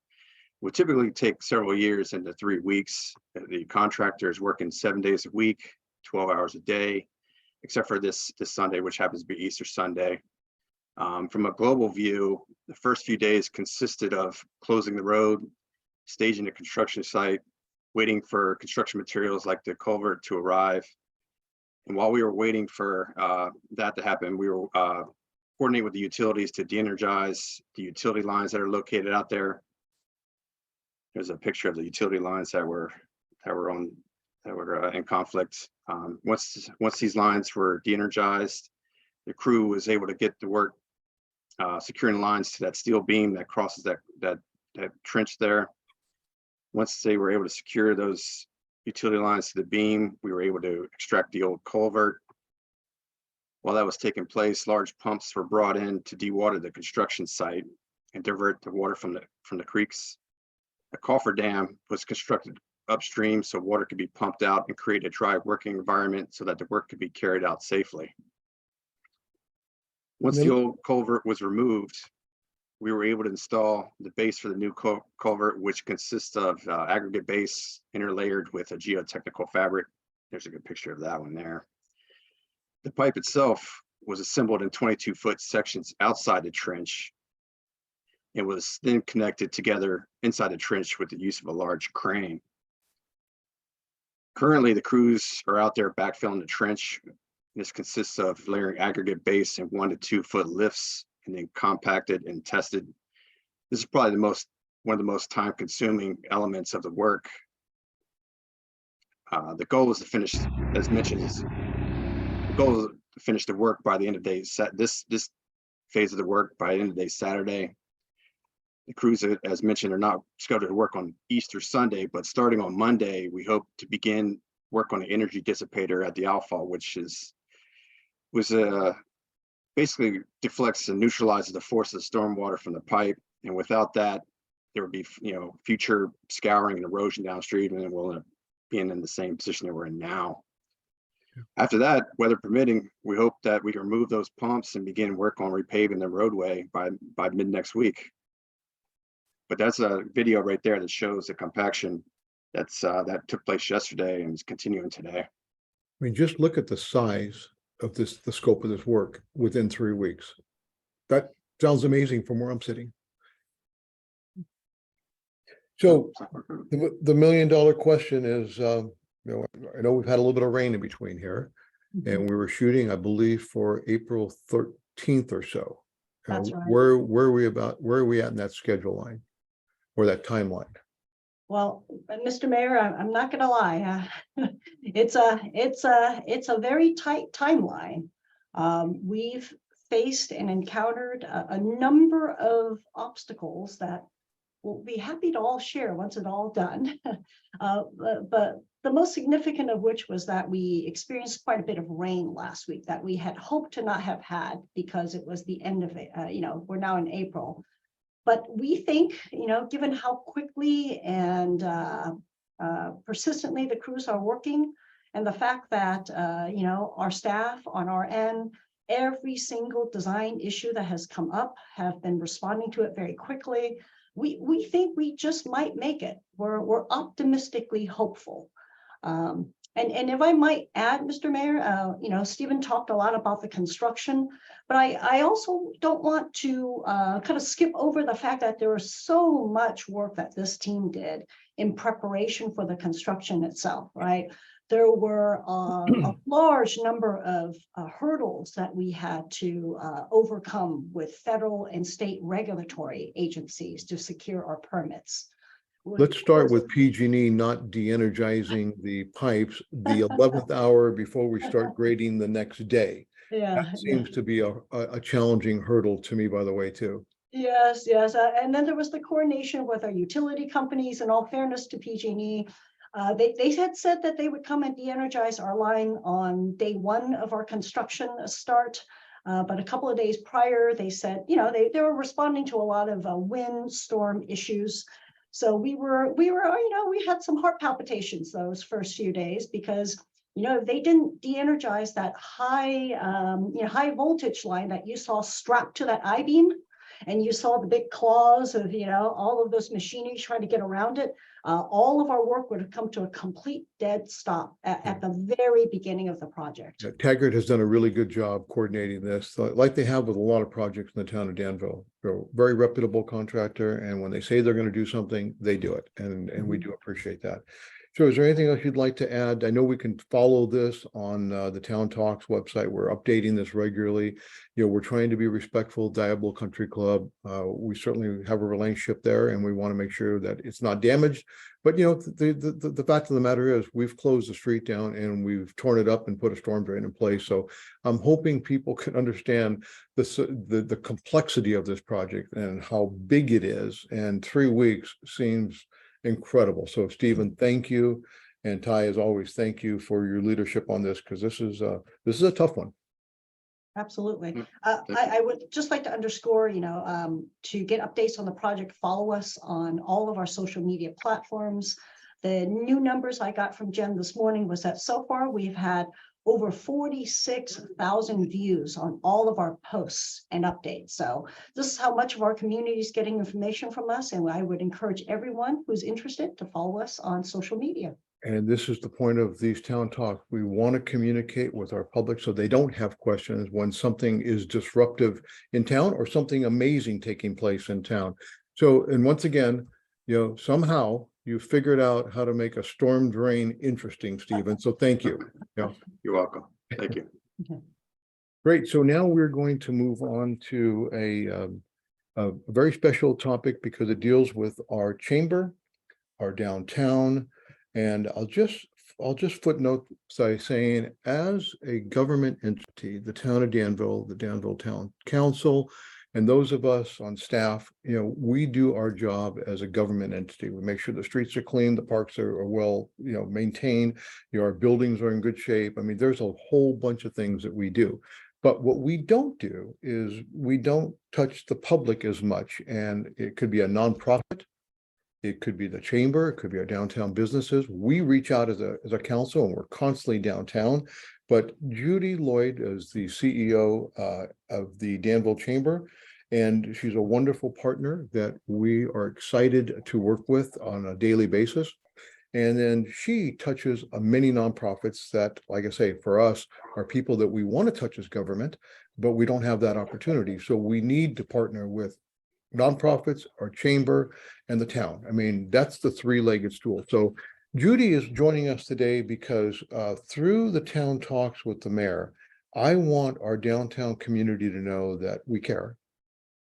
[SPEAKER 4] would typically take several years into 3 weeks. The contractor is working 7 days a week, 12 hours a day, except for this Sunday, which happens to be Easter Sunday. From a global view, the first few days consisted of closing the road, staging the construction site, waiting for construction materials like the culvert to arrive. And while we were waiting for that to happen, we were coordinating with the utilities to de-energize the utility lines that are located out there. There's a picture of the utility lines that were in conflict. Once these lines were de-energized, the crew was able to get to work securing lines to that steel beam that crosses that trench there. Once they were able to secure those utility lines to the beam, we were able to extract the old culvert. While that was taking place, large pumps were brought in to dewater the construction site and divert the water from the creeks. A cofferdam was constructed upstream so water could be pumped out and create a dry working environment so that the work could be carried out safely. Once the old culvert was removed, we were able to install the base for the new culvert, which consists of aggregate base interlayered with a geotechnical fabric. There's a good picture of that one there. The pipe itself was assembled in 22-foot sections outside the trench and was then connected together inside the trench with the use of a large crane. Currently, the crews are out there backfilling the trench. This consists of layering aggregate base in 1 to 2 foot lifts and then compacted and tested. This is probably one of the most time-consuming elements of the work. The goal is to finish, as mentioned, the goal is to finish the work by the end of the day. This phase of the work by the end of the day Saturday. The crews, as mentioned, are not scheduled to work on Easter Sunday, but starting on Monday, we hope to begin work on the energy dissipator at the outfall, which basically deflects and neutralizes the force of the stormwater from the pipe. And without that, there would be future scouring and erosion downstream, and then we'll end up being in the same position that we're in now. After that, weather permitting, we hope that we can remove those pumps and begin work on repaving the roadway by mid next week. But that's a video right there that shows the compaction that took place yesterday and is continuing today.
[SPEAKER 1] I mean, just look at the size of the scope of this work within 3 weeks. That sounds amazing from where I'm sitting. So the $1 million question is, I know we've had a little bit of rain in between here, and we were shooting, I believe, for April 13th or so.
[SPEAKER 3] That's right.
[SPEAKER 1] Where are we at in that schedule line or that timeline?
[SPEAKER 3] Well, Mr. Mayor, I'm not going to lie. It's a very tight timeline. We've faced and encountered a number of obstacles that we'll be happy to all share once it's all done. But the most significant of which was that we experienced quite a bit of rain last week that we had hoped to not have had because it was the end of it. We're now in April. But we think, given how quickly and persistently the crews are working, and the fact that, our staff on our end, every single design issue that has come up have been responding to it very quickly. We think we just might make it. We're optimistically hopeful. And if I might add, Mr. Mayor, Stephen talked a lot about the construction, but I also don't want to kind of skip over the fact that there was so much work that this team did in preparation for the construction itself, right? There were a large number of hurdles that we had to overcome with federal and state regulatory agencies to secure our permits.
[SPEAKER 1] Let's start with PG&E not de-energizing the pipes the 11th hour before we start grading the next day.
[SPEAKER 3] Yeah,
[SPEAKER 1] That seems to be a challenging hurdle to me, by the way, too.
[SPEAKER 3] Yes. And then there was the coordination with our utility companies. In all fairness to PG&E, they had said that they would come and de-energize our line on day one of our construction start. But a couple of days prior, they said, they were responding to a lot of wind storm issues. So we had some heart palpitations those first few days because, if they didn't de-energize that high voltage line that you saw strapped to that I-beam, and you saw the big claws of, all of those machinery trying to get around it, all of our work would have come to a complete dead stop at the very beginning of the project.
[SPEAKER 1] Taggart has done a really good job coordinating this, like they have with a lot of projects in the town of Danville. They're a very reputable contractor, and when they say they're going to do something, they do it, and we do appreciate that. So is there anything else you'd like to add? I know we can follow this on the Town Talks website. We're updating this regularly. We're trying to be respectful. Diablo Country Club, we certainly have a relationship there, and we want to make sure that it's not damaged. But the fact of the matter is we've closed the street down and we've torn it up and put a storm drain in place. So I'm hoping people can understand the complexity of this project and how big it is. And 3 weeks seems incredible. So Stephen, thank you. And Ty, as always, thank you for your leadership on this, because this is a tough one.
[SPEAKER 3] Absolutely. I would just like to underscore, to get updates on the project, follow us on all of our social media platforms. The new numbers I got from Jen this morning was that so far we've had over 46,000 views on all of our posts and updates. So this is how much of our community is getting information from us. And I would encourage everyone who's interested to follow us on social media.
[SPEAKER 1] And this is the point of these town talks. We want to communicate with our public so they don't have questions when something is disruptive in town or something amazing taking place in town. So, and once again, somehow you figured out how to make a storm drain interesting, Stephen. So thank you.
[SPEAKER 4] You're welcome. Thank you.
[SPEAKER 1] Great. So now we're going to move on to a very special topic because it deals with our chamber, our downtown. And I'll just footnote by saying, as a government entity, the town of Danville, the Danville Town Council, and those of us on staff, we do our job as a government entity. We make sure the streets are clean, the parks are well, maintained, our buildings are in good shape. I mean, there's a whole bunch of things that we do. But what we don't do is we don't touch the public as much. And it could be a nonprofit. It could be the chamber, it could be our downtown businesses. We reach out as a council, and we're constantly downtown. But Judy Lloyd is the CEO of the Danville Chamber, and she's a wonderful partner that we are excited to work with on a daily basis. And then she touches many nonprofits that, like I say, for us, are people that we want to touch as government, but we don't have that opportunity. So we need to partner with nonprofits, our chamber, and the town. I mean, that's the three-legged stool. So Judy is joining us today because through the town talks with the mayor, I want our downtown community to know that we care.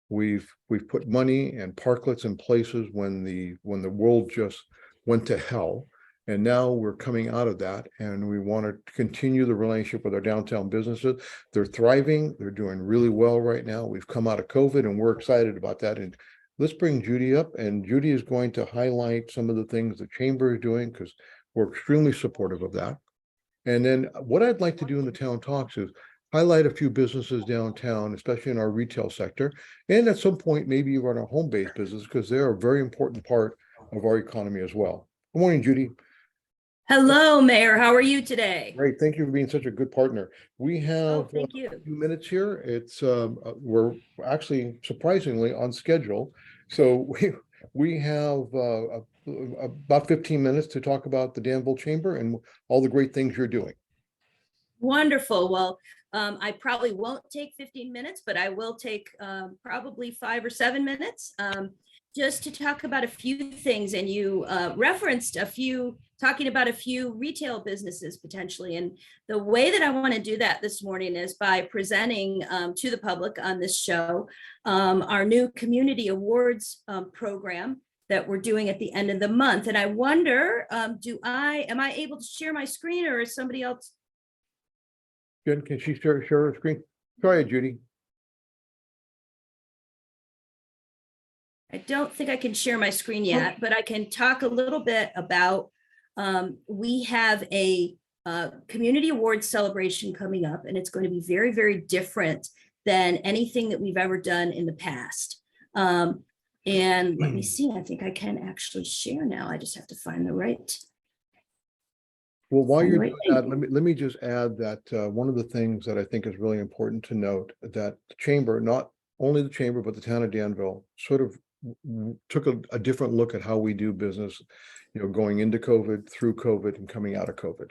[SPEAKER 1] We've put money and parklets in places when the world just went to hell. And now we're coming out of that, and we want to continue the relationship with our downtown businesses. They're thriving. They're doing really well right now. We've come out of COVID, and we're excited about that. And let's bring Judy up, and Judy is going to highlight some of the things the chamber is doing, because we're extremely supportive of that. And then what I'd like to do in the town talks is highlight a few businesses downtown, especially in our retail sector. And at some point, maybe even our home-based business, because they're a very important part of our economy as well. Good morning, Judy.
[SPEAKER 5] Hello, Mayor. How are you today?
[SPEAKER 1] Great. Thank you for being such a good partner. We have
[SPEAKER 5] Thank you.
[SPEAKER 1] a few minutes here. It's we're actually surprisingly on schedule. So we have about 15 minutes to talk about the Danville Chamber and all the great things you're doing.
[SPEAKER 5] Wonderful. Well, I probably won't take 15 minutes, but I will take probably 5 or 7 minutes just to talk about a few things. And you referenced talking about a few retail businesses potentially. And the way that I want to do that this morning is by presenting to the public on this show our new community awards program that we're doing at the end of the month. And I wonder, am I able to share my screen, or is somebody else?
[SPEAKER 1] Jen, can she share her screen? Go ahead, Judy.
[SPEAKER 5] I don't think I can share my screen yet, but I can talk a little bit about, we have a community awards celebration coming up, and it's going to be very, very different than anything that we've ever done in the past. And let me see, I think I can actually share now. I just have to find the right.
[SPEAKER 1] Well, while you're
[SPEAKER 5] Right.
[SPEAKER 1] doing that, let me just add that one of the things that I think is really important to note, that the chamber, not only the chamber, but the town of Danville, sort of took a different look at how we do business, going into COVID, through COVID, and coming out of COVID.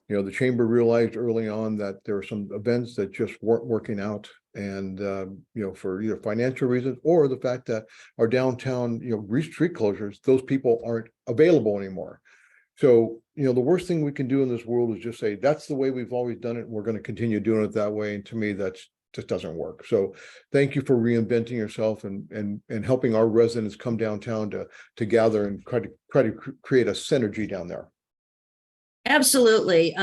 [SPEAKER 1] The chamber realized early on that there were some events that just weren't working out, and for either financial reasons or the fact that our downtown, street closures, those people aren't available anymore. So, the worst thing we can do in this world is just say, that's the way we've always done it, and we're going to continue doing it that way. And to me, that's just doesn't work. So thank you for reinventing yourself and helping our residents come downtown to gather and try to create a synergy down there.
[SPEAKER 5] Absolutely.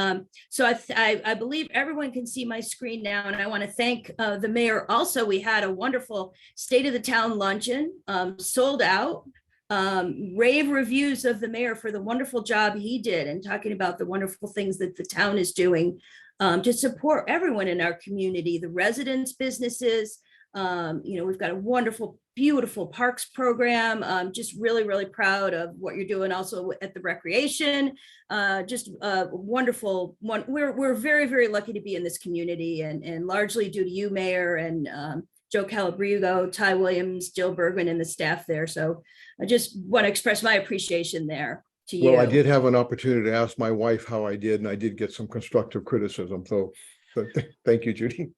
[SPEAKER 5] So I believe everyone can see my screen now, and I want to thank the mayor. Also, we had a wonderful State of the Town luncheon, sold out. Rave reviews of the mayor for the wonderful job he did, and talking about the wonderful things that the town is doing to support everyone in our community, the residents, businesses. We've got a wonderful, beautiful parks program. Just really, really proud of what you're doing also at the recreation. Just wonderful one. We're very, very lucky to be in this community, and largely due to you, Mayor, and Joe Calabrigo, Ty Williams, Jill Bergman, and the staff there. So I just want to express my appreciation there to you.
[SPEAKER 1] Well, I did have an opportunity to ask my wife how I did, and I did get some constructive criticism. So thank you, Judy.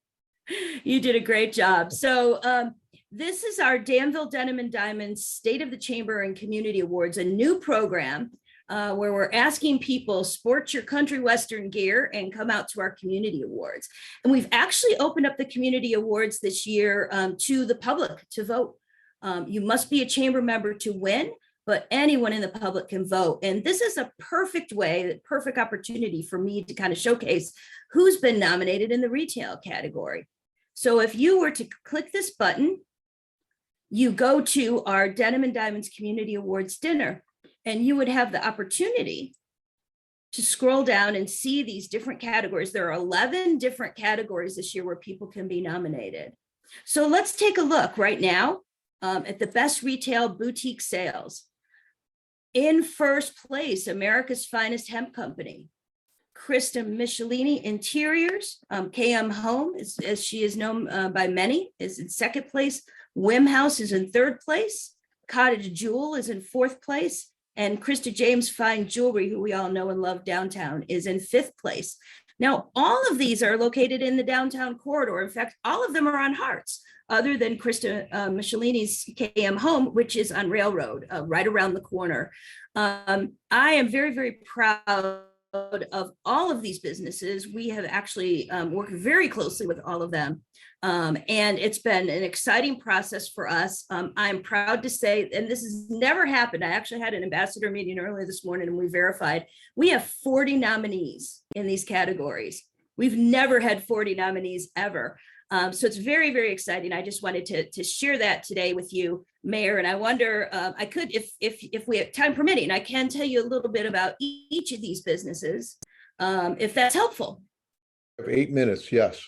[SPEAKER 5] You did a great job. So this is our Danville Denim and Diamonds State of the Chamber and Community Awards, a new program where we're asking people, sport your country western gear and come out to our community awards. And we've actually opened up the community awards this year to the public to vote. You must be a chamber member to win, but anyone in the public can vote. And this is a perfect way, perfect opportunity for me to kind of showcase who's been nominated in the retail category. So if you were to click this button, you go to our Denim and Diamonds Community Awards dinner, and you would have the opportunity to scroll down and see these different categories. There are 11 different categories this year where people can be nominated. So let's take a look right now at the best retail boutique sales. In first place, America's Finest Hemp Company. Krista Michelini Interiors, KM Home, as she is known by many, is in second place. Wim House is in third place. Cottage Jewel is in fourth place. And Krista James Fine Jewelry, who we all know and love downtown, is in fifth place. Now, all of these are located in the downtown corridor. In fact, all of them are on Harts, other than Krista Michelini's KM Home, which is on Railroad, right around the corner. I am very, very proud of all of these businesses. We have actually worked very closely with all of them. And it's been an exciting process for us. I'm proud to say, and this has never happened. I actually had an ambassador meeting earlier this morning, and we verified we have 40 nominees in these categories. We've never had 40 nominees ever. So it's very, very exciting. I just wanted to share that today with you, Mayor. And I wonder, I could, if we have time permitting, I can tell you a little bit about each of these businesses, if that's helpful.
[SPEAKER 1] 8 minutes, yes.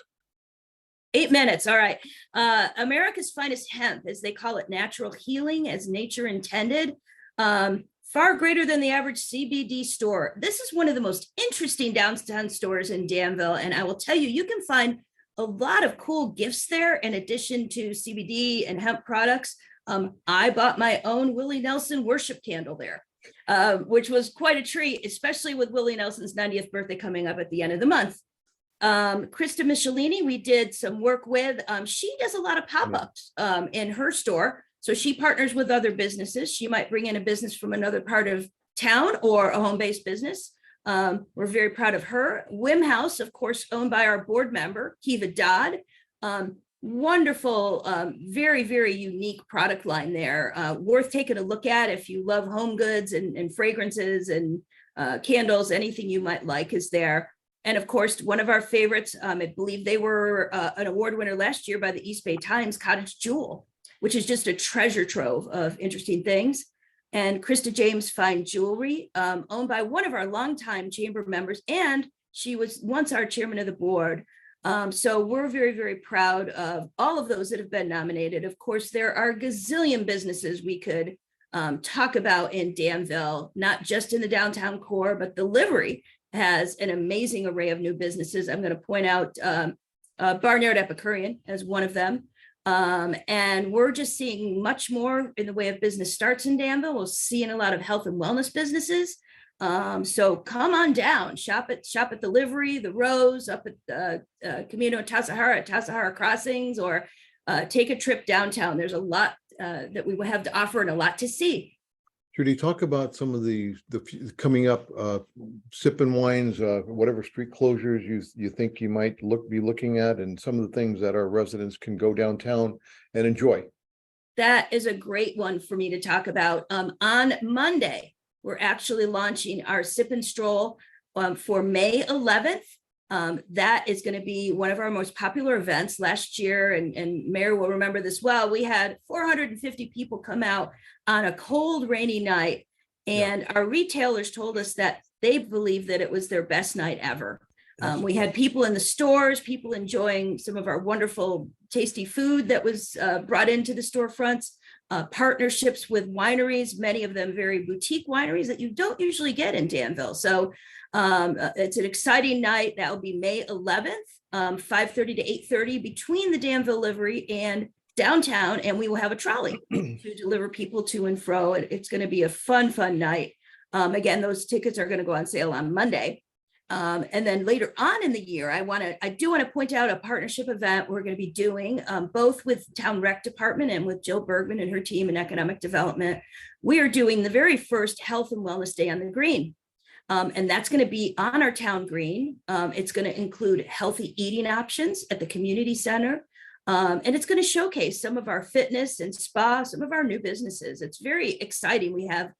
[SPEAKER 5] 8 minutes. All right. America's Finest Hemp, as they call it, natural healing as nature intended. Far greater than the average CBD store. This is one of the most interesting downtown stores in Danville. And I will tell you, you can find a lot of cool gifts there in addition to CBD and hemp products. I bought my own Willie Nelson worship candle there, which was quite a treat, especially with Willie Nelson's 90th birthday coming up at the end of the month. Krista Michelini, we did some work with. She does a lot of pop-ups in her store. So she partners with other businesses. She might bring in a business from another part of town or a home-based business. We're very proud of her. Wim House, of course, owned by our board member, Kiva Dodd. Wonderful, very, very unique product line there. Worth taking a look at if you love home goods and fragrances and candles, anything you might like is there. And of course, one of our favorites, I believe they were an award winner last year by the East Bay Times, Cottage Jewel, which is just a treasure trove of interesting things. And Krista James Fine Jewelry, owned by one of our longtime chamber members, and she was once our chairman of the board. So we're very, very proud of all of those that have been nominated. Of course, there are gazillion businesses we could talk about in Danville, not just in the downtown core, but the livery has an amazing array of new businesses. I'm going to point out Barnyard Epicurean as one of them. And we're just seeing much more in the way of business starts in Danville. We're seeing a lot of health and wellness businesses. So come on down, shop at the livery, the Rose, up at Camino Tassajara Crossings, or take a trip downtown. There's a lot that we will have to offer and a lot to see.
[SPEAKER 1] Judy, talk about some of the coming up sipping wines, whatever street closures you think you might be looking at, and some of the things that our residents can go downtown and enjoy.
[SPEAKER 5] That is a great one for me to talk about. On Monday, we're actually launching our Sip and Stroll for May 11th. That is going to be one of our most popular events last year, and Mayor will remember this well. We had 450 people come out on a cold, rainy night, and our retailers told us that they believe that it was their best night ever. We had people in the stores, people enjoying some of our wonderful, tasty food that was brought into the storefronts, partnerships with wineries, many of them very boutique wineries that you don't usually get in Danville. So it's an exciting night. That will be May 11th, 5:30 to 8:30 between the Danville livery and downtown, and we will have a trolley to deliver people to and fro. It's going to be a fun night. Again, those tickets are going to go on sale on Monday. And then later on in the year, I do want to point out a partnership event we're going to be doing both with Town Rec Department and with Jill Bergman and her team in economic development. We are doing the very first Health and Wellness Day on the Green. And that's going to be on our town green. It's going to include healthy eating options at the community center. And it's going to showcase some of our fitness and spa, some of our new businesses. It's very exciting. We have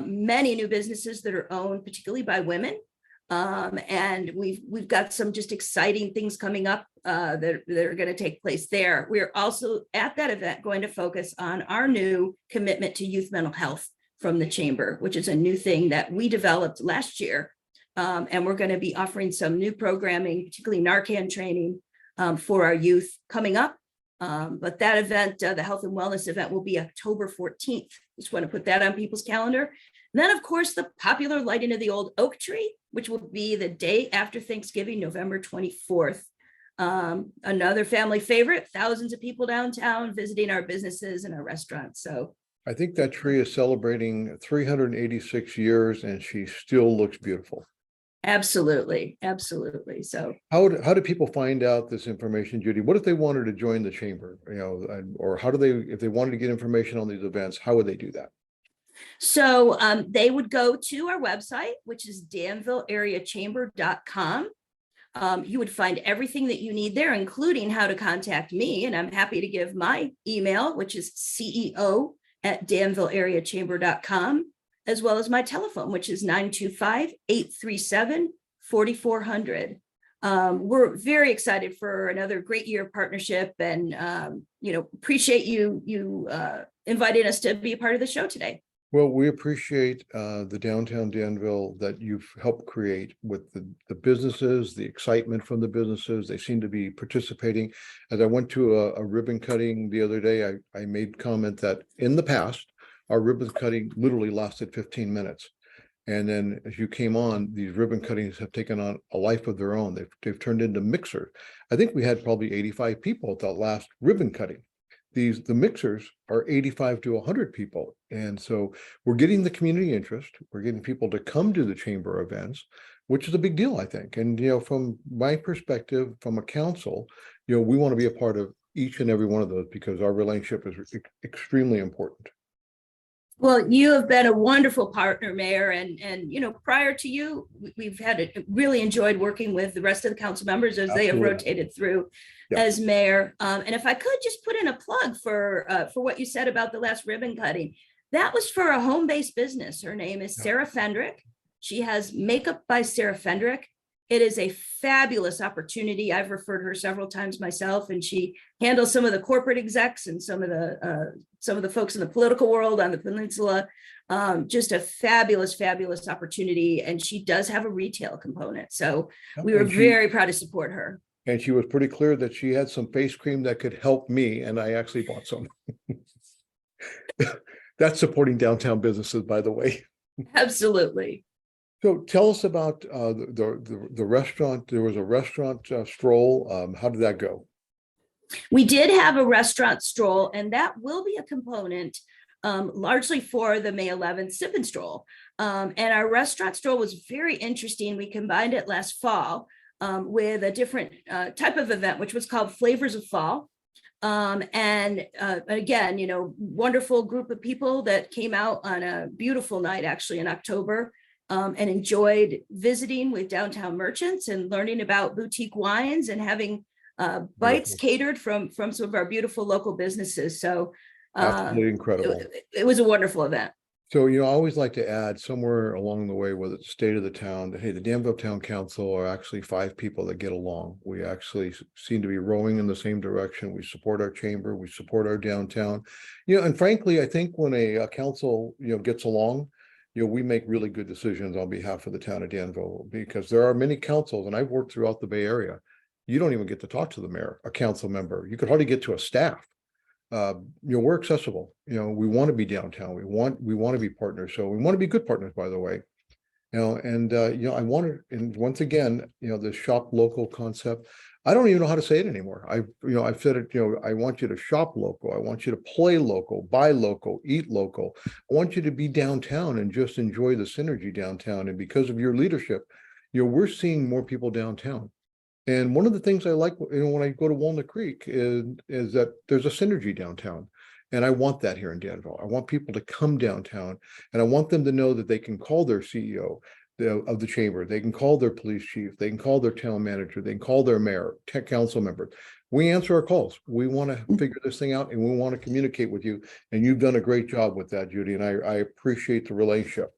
[SPEAKER 5] many new businesses that are owned particularly by women. And we've got some just exciting things coming up that are going to take place there. We're also at that event going to focus on our new commitment to youth mental health from the chamber, which is a new thing that we developed last year. And we're going to be offering some new programming, particularly Narcan training for our youth coming up. But that event, the health and wellness event, will be October 14th. Just want to put that on people's calendar. And then, of course, the popular lighting of the old oak tree, which will be the day after Thanksgiving, November 24th. Another family favorite, thousands of people downtown visiting our businesses and our restaurants. So
[SPEAKER 1] I think that tree is celebrating 386 years and she still looks beautiful.
[SPEAKER 5] absolutely, absolutely. So
[SPEAKER 1] How do people find out this information, Judy? What if they wanted to join the chamber, or how do they, if they wanted to get information on these events, how would they do that?
[SPEAKER 5] So they would go to our website, which is danvilleareachamber.com. You would find everything that you need there, including how to contact me. And I'm happy to give my email, which is ceo@danvilleareachamber.com, as well as my telephone, which is 925-837-4400. We're very excited for another great year of partnership, and appreciate you inviting us to be a part of the show today.
[SPEAKER 1] Well, we appreciate the Downtown Danville that you've helped create with the businesses, the excitement from the businesses. They seem to be participating. As I went to a ribbon cutting the other day, I made comment that in the past, our ribbon cutting literally lasted 15 minutes. And then as you came on, these ribbon cuttings have taken on a life of their own. They've turned into mixers. I think we had probably 85 people at that last ribbon cutting. The mixers are 85 to 100 people. And so we're getting the community interest. We're getting people to come to the chamber events, which is a big deal, I think. And, from my perspective, from a council, we want to be a part of each and every one of those because our relationship is extremely important.
[SPEAKER 5] Well, you have been a wonderful partner, Mayor, and prior to you, we've really enjoyed working with the rest of the council members as they have rotated through as mayor. And if I could just put in a plug for what you said about the last ribbon cutting, that was for a home-based business. Her name is Sarah Fendrick. She has Makeup by Sarah Fendrick. It is a fabulous opportunity. I've referred her several times myself, and she handles some of the corporate execs and some of the folks in the political world on the peninsula. Just a fabulous, fabulous opportunity. And she does have a retail component. So we were very proud to support her.
[SPEAKER 1] And she was pretty clear that she had some face cream that could help me, and I actually bought some. That's supporting downtown businesses, by the way.
[SPEAKER 5] Absolutely.
[SPEAKER 1] So tell us about the restaurant. There was a restaurant stroll. How did that go?
[SPEAKER 5] We did have a restaurant stroll, and that will be a component largely for the May 11th Sip and Stroll. And our restaurant stroll was very interesting. We combined it last fall with a different type of event, which was called Flavors of Fall. And again, wonderful group of people that came out on a beautiful night, actually in October. And enjoyed visiting with downtown merchants and learning about boutique wines and having bites catered from some of our beautiful local businesses. So
[SPEAKER 1] absolutely incredible.
[SPEAKER 5] It was a wonderful event.
[SPEAKER 1] So, I always like to add somewhere along the way, whether it's the state of the town, that, hey, the Danville Town Council are actually 5 people that get along. We actually seem to be rowing in the same direction. We support our chamber. We support our downtown. And frankly, I think when a council, gets along, we make really good decisions on behalf of the town of Danville, because there are many councils, and I've worked throughout the Bay Area. You don't even get to talk to the mayor, a council member. You could hardly get to a staff. We're accessible. We want to be downtown. We want to be partners. So we want to be good partners, by the way. I wanted, and once again, the shop local concept. I don't even know how to say it anymore. I've said it, I want you to shop local. I want you to play local, buy local, eat local. I want you to be downtown and just enjoy the synergy downtown. And because of your leadership, we're seeing more people downtown. And one of the things I like, when I go to Walnut Creek is that there's a synergy downtown. And I want that here in Danville. I want people to come downtown, and I want them to know that they can call their CEO of the chamber. They can call their police chief. They can call their town manager. They can call their mayor, tech council member. We answer our calls. We want to figure this thing out, and we want to communicate with you. And you've done a great job with that, Judy. And I appreciate the relationship.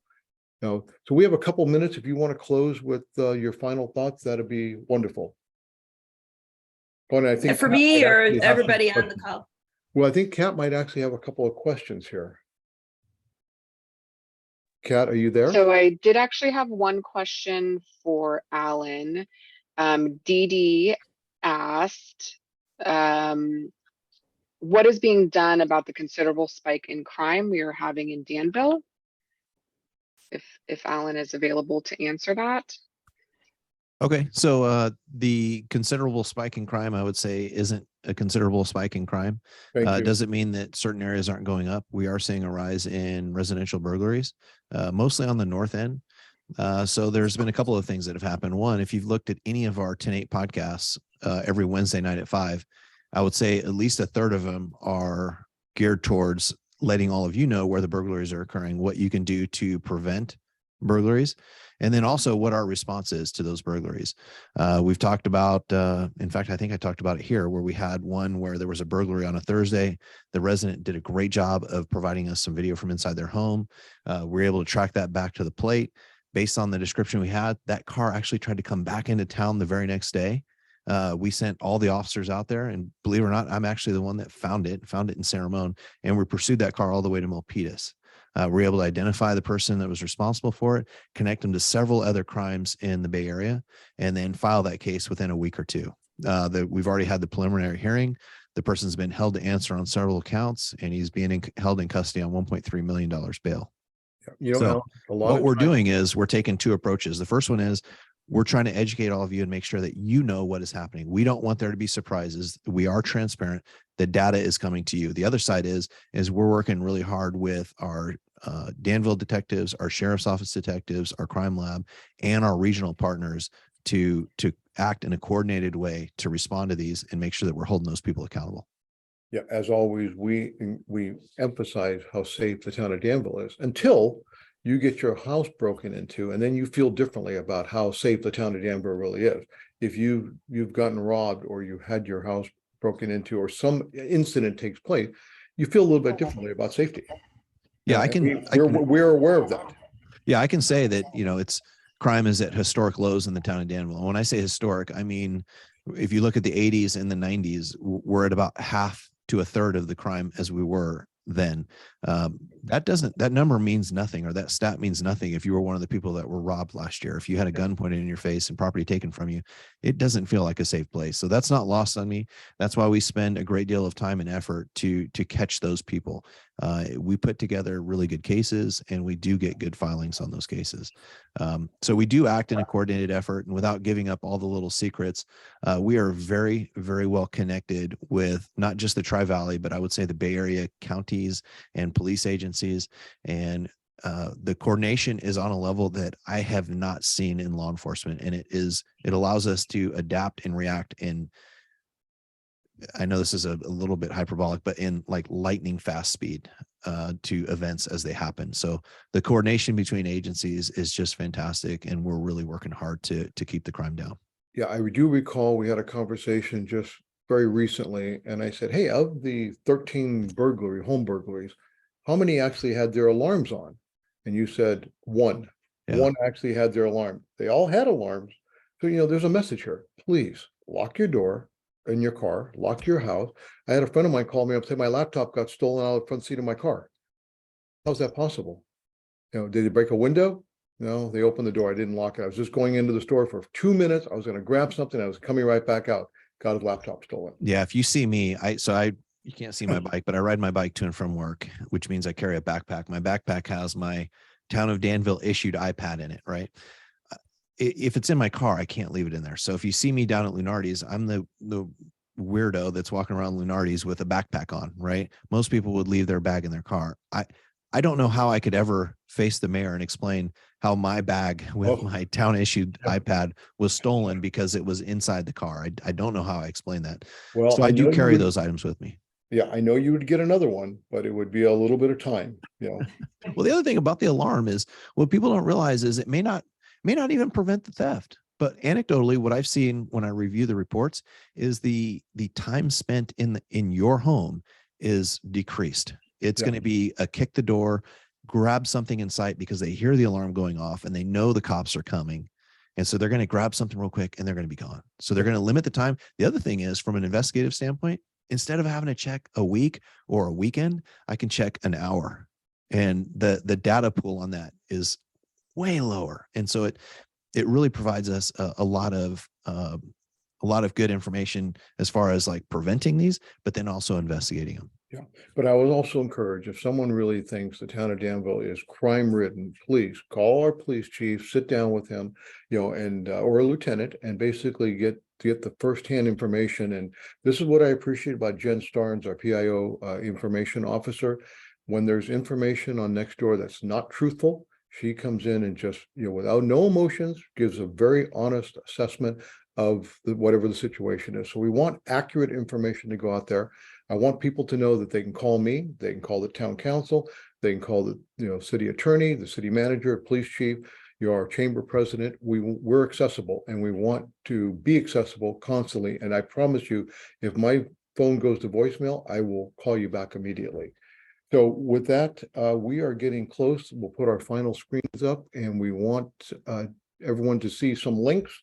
[SPEAKER 1] So we have a couple minutes. If you want to close with your final thoughts, that'd be wonderful. And I think
[SPEAKER 5] for me or everybody on the call.
[SPEAKER 1] Well, I think Kat might actually have a couple of questions here. Kat, are you there?
[SPEAKER 6] So I did actually have one question for Alan. Dee Dee asked, what is being done about the considerable spike in crime we are having in Danville? If Alan is available to answer that.
[SPEAKER 2] Okay, so the considerable spike in crime, I would say, isn't a considerable spike in crime. It doesn't mean that certain areas aren't going up. We are seeing a rise in residential burglaries, mostly on the north end. So there's been a couple of things that have happened. One, if you've looked at any of our 10-8 podcasts every Wednesday night at 5, I would say at least a third of them are geared towards letting all of you know where the burglaries are occurring, what you can do to prevent burglaries, and then also what our response is to those burglaries. We've talked about, in fact, I think I talked about it here, where we had one where there was a burglary on a Thursday. The resident did a great job of providing us some video from inside their home. We were able to track that back to the plate. based on the description we had, that car actually tried to come back into town the very next day. We sent all the officers out there, and believe it or not, I'm actually the one that found it in San Ramon, and we pursued that car all the way to Milpitas. We were able to identify the person that was responsible for it, connect them to several other crimes in the Bay Area, and then file that case within a week or two. We've already had the preliminary hearing. The person's been held to answer on several counts, and he's being held in custody on $1.3 million bail.
[SPEAKER 1] You know,
[SPEAKER 2] So
[SPEAKER 1] Alan, a lot
[SPEAKER 2] what
[SPEAKER 1] of
[SPEAKER 2] we're
[SPEAKER 1] times-
[SPEAKER 2] doing is we're taking two approaches. The first one is we're trying to educate all of you and make sure that you know what is happening. We don't want there to be surprises. We are transparent. The data is coming to you. The other side is we're working really hard with our Danville detectives, our sheriff's office detectives, our crime lab, and our regional partners to act in a coordinated way to respond to these and make sure that we're holding those people accountable.
[SPEAKER 1] Yeah, as always, we emphasize how safe the town of Danville is until you get your house broken into, and then you feel differently about how safe the town of Danville really is. If you've gotten robbed, or you had your house broken into, or some incident takes place, you feel a little bit differently about safety.
[SPEAKER 2] Yeah,
[SPEAKER 1] We're aware of that.
[SPEAKER 2] Yeah, I can say that, it's crime is at historic lows in the town of Danville. And when I say historic, I mean, if you look at the 80s and the 90s, we're at about half to a third of the crime as we were then. That number means nothing, or that stat means nothing if you were one of the people that were robbed last year. If you had a gun pointed in your face and property taken from you, it doesn't feel like a safe place. So that's not lost on me. That's why we spend a great deal of time and effort to catch those people. We put together really good cases, and we do get good filings on those cases. So we do act in a coordinated effort, and without giving up all the little secrets, we are very, very well connected with not just the Tri-Valley, but I would say the Bay Area counties and police agencies. And the coordination is on a level that I have not seen in law enforcement. And it allows us to adapt and react in, I know this is a little bit hyperbolic, but in like lightning fast speed to events as they happen. So the coordination between agencies is just fantastic, and we're really working hard to keep the crime down.
[SPEAKER 1] Yeah, I do recall we had a conversation just very recently, and I said, hey, of the 13 home burglaries, how many actually had their alarms on? And you said one.
[SPEAKER 2] Yeah.
[SPEAKER 1] One actually had their alarm. They all had alarms. So, there's a message here. Please lock your door in your car, lock your house. I had a friend of mine call me up, say my laptop got stolen out of the front seat of my car. How's that possible? Did they break a window? No, they opened the door. I didn't lock it. I was just going into the store for 2 minutes. I was going to grab something. I was coming right back out. Got his laptop stolen.
[SPEAKER 2] Yeah. If you see me, you can't see my bike, but I ride my bike to and from work, which means I carry a backpack. My backpack has my town of Danville issued iPad in it, right? If it's in my car, I can't leave it in there. So if you see me down at Lunardi's, I'm the weirdo that's walking around Lunardi's with a backpack on, right? Most people would leave their bag in their car. I don't know how I could ever face the mayor and explain how my bag with my town issued iPad was stolen because it was inside the car. I don't know how I explain that.
[SPEAKER 1] Well,
[SPEAKER 2] so I do carry those items with me.
[SPEAKER 1] Yeah, I know you would get another one, but it would be a little bit of time,
[SPEAKER 2] Well, the other thing about the alarm is what people don't realize is it may not even prevent the theft. But anecdotally, what I've seen when I review the reports is the time spent in your home is decreased. It's going to be a kick the door, grab something in sight because they hear the alarm going off and they know the cops are coming. And so they're going to grab something real quick and they're going to be gone. So they're going to limit the time. The other thing is, from an investigative standpoint, instead of having to check a week or a weekend, I can check an hour. And the data pool on that is way lower. And so it really provides us a lot of good information as far as like preventing these, but then also investigating them.
[SPEAKER 1] Yeah, but I would also encourage, if someone really thinks the town of Danville is crime ridden, please call our police chief, sit down with him, and or a lieutenant, and basically get the firsthand information. And this is what I appreciate about Jen Starnes, our PIO information officer. When there's information on Nextdoor that's not truthful, she comes in and just, without no emotions, gives a very honest assessment of whatever the situation is. So we want accurate information to go out there. I want people to know that they can call me, they can call the town council, they can call the city attorney, the city manager, police chief, our chamber president. We're accessible, and we want to be accessible constantly. And I promise you, if my phone goes to voicemail, I will call you back immediately. So with that, we are getting close. We'll put our final screens up and we want everyone to see some links.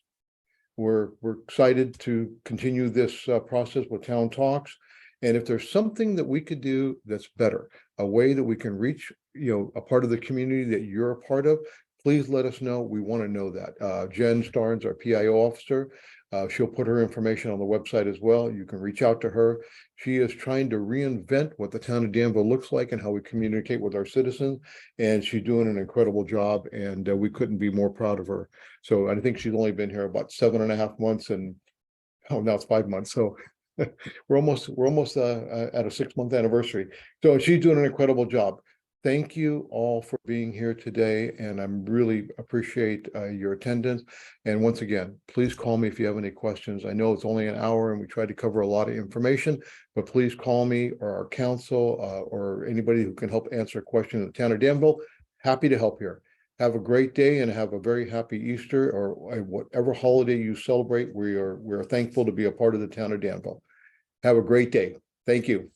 [SPEAKER 1] We're excited to continue this process with Town Talks. And if there's something that we could do that's better, a way that we can reach, a part of the community that you're a part of, please let us know. We want to know that. Jen Starnes, our PIO officer, she'll put her information on the website as well. You can reach out to her. She is trying to reinvent what the town of Danville looks like and how we communicate with our citizens. And she's doing an incredible job, and we couldn't be more proud of her. So I think she's only been here about 7.5 months, and now it's 5 months. So we're almost at a 6-month anniversary. So she's doing an incredible job. Thank you all for being here today, and I'm really appreciate your attendance. And once again, please call me if you have any questions. I know it's only an hour and we tried to cover a lot of information, but please call me or our council or anybody who can help answer a question in the town of Danville. Happy to help here. Have a great day and have a very happy Easter or whatever holiday you celebrate. We are thankful to be a part of the town of Danville. Have a great day. Thank you.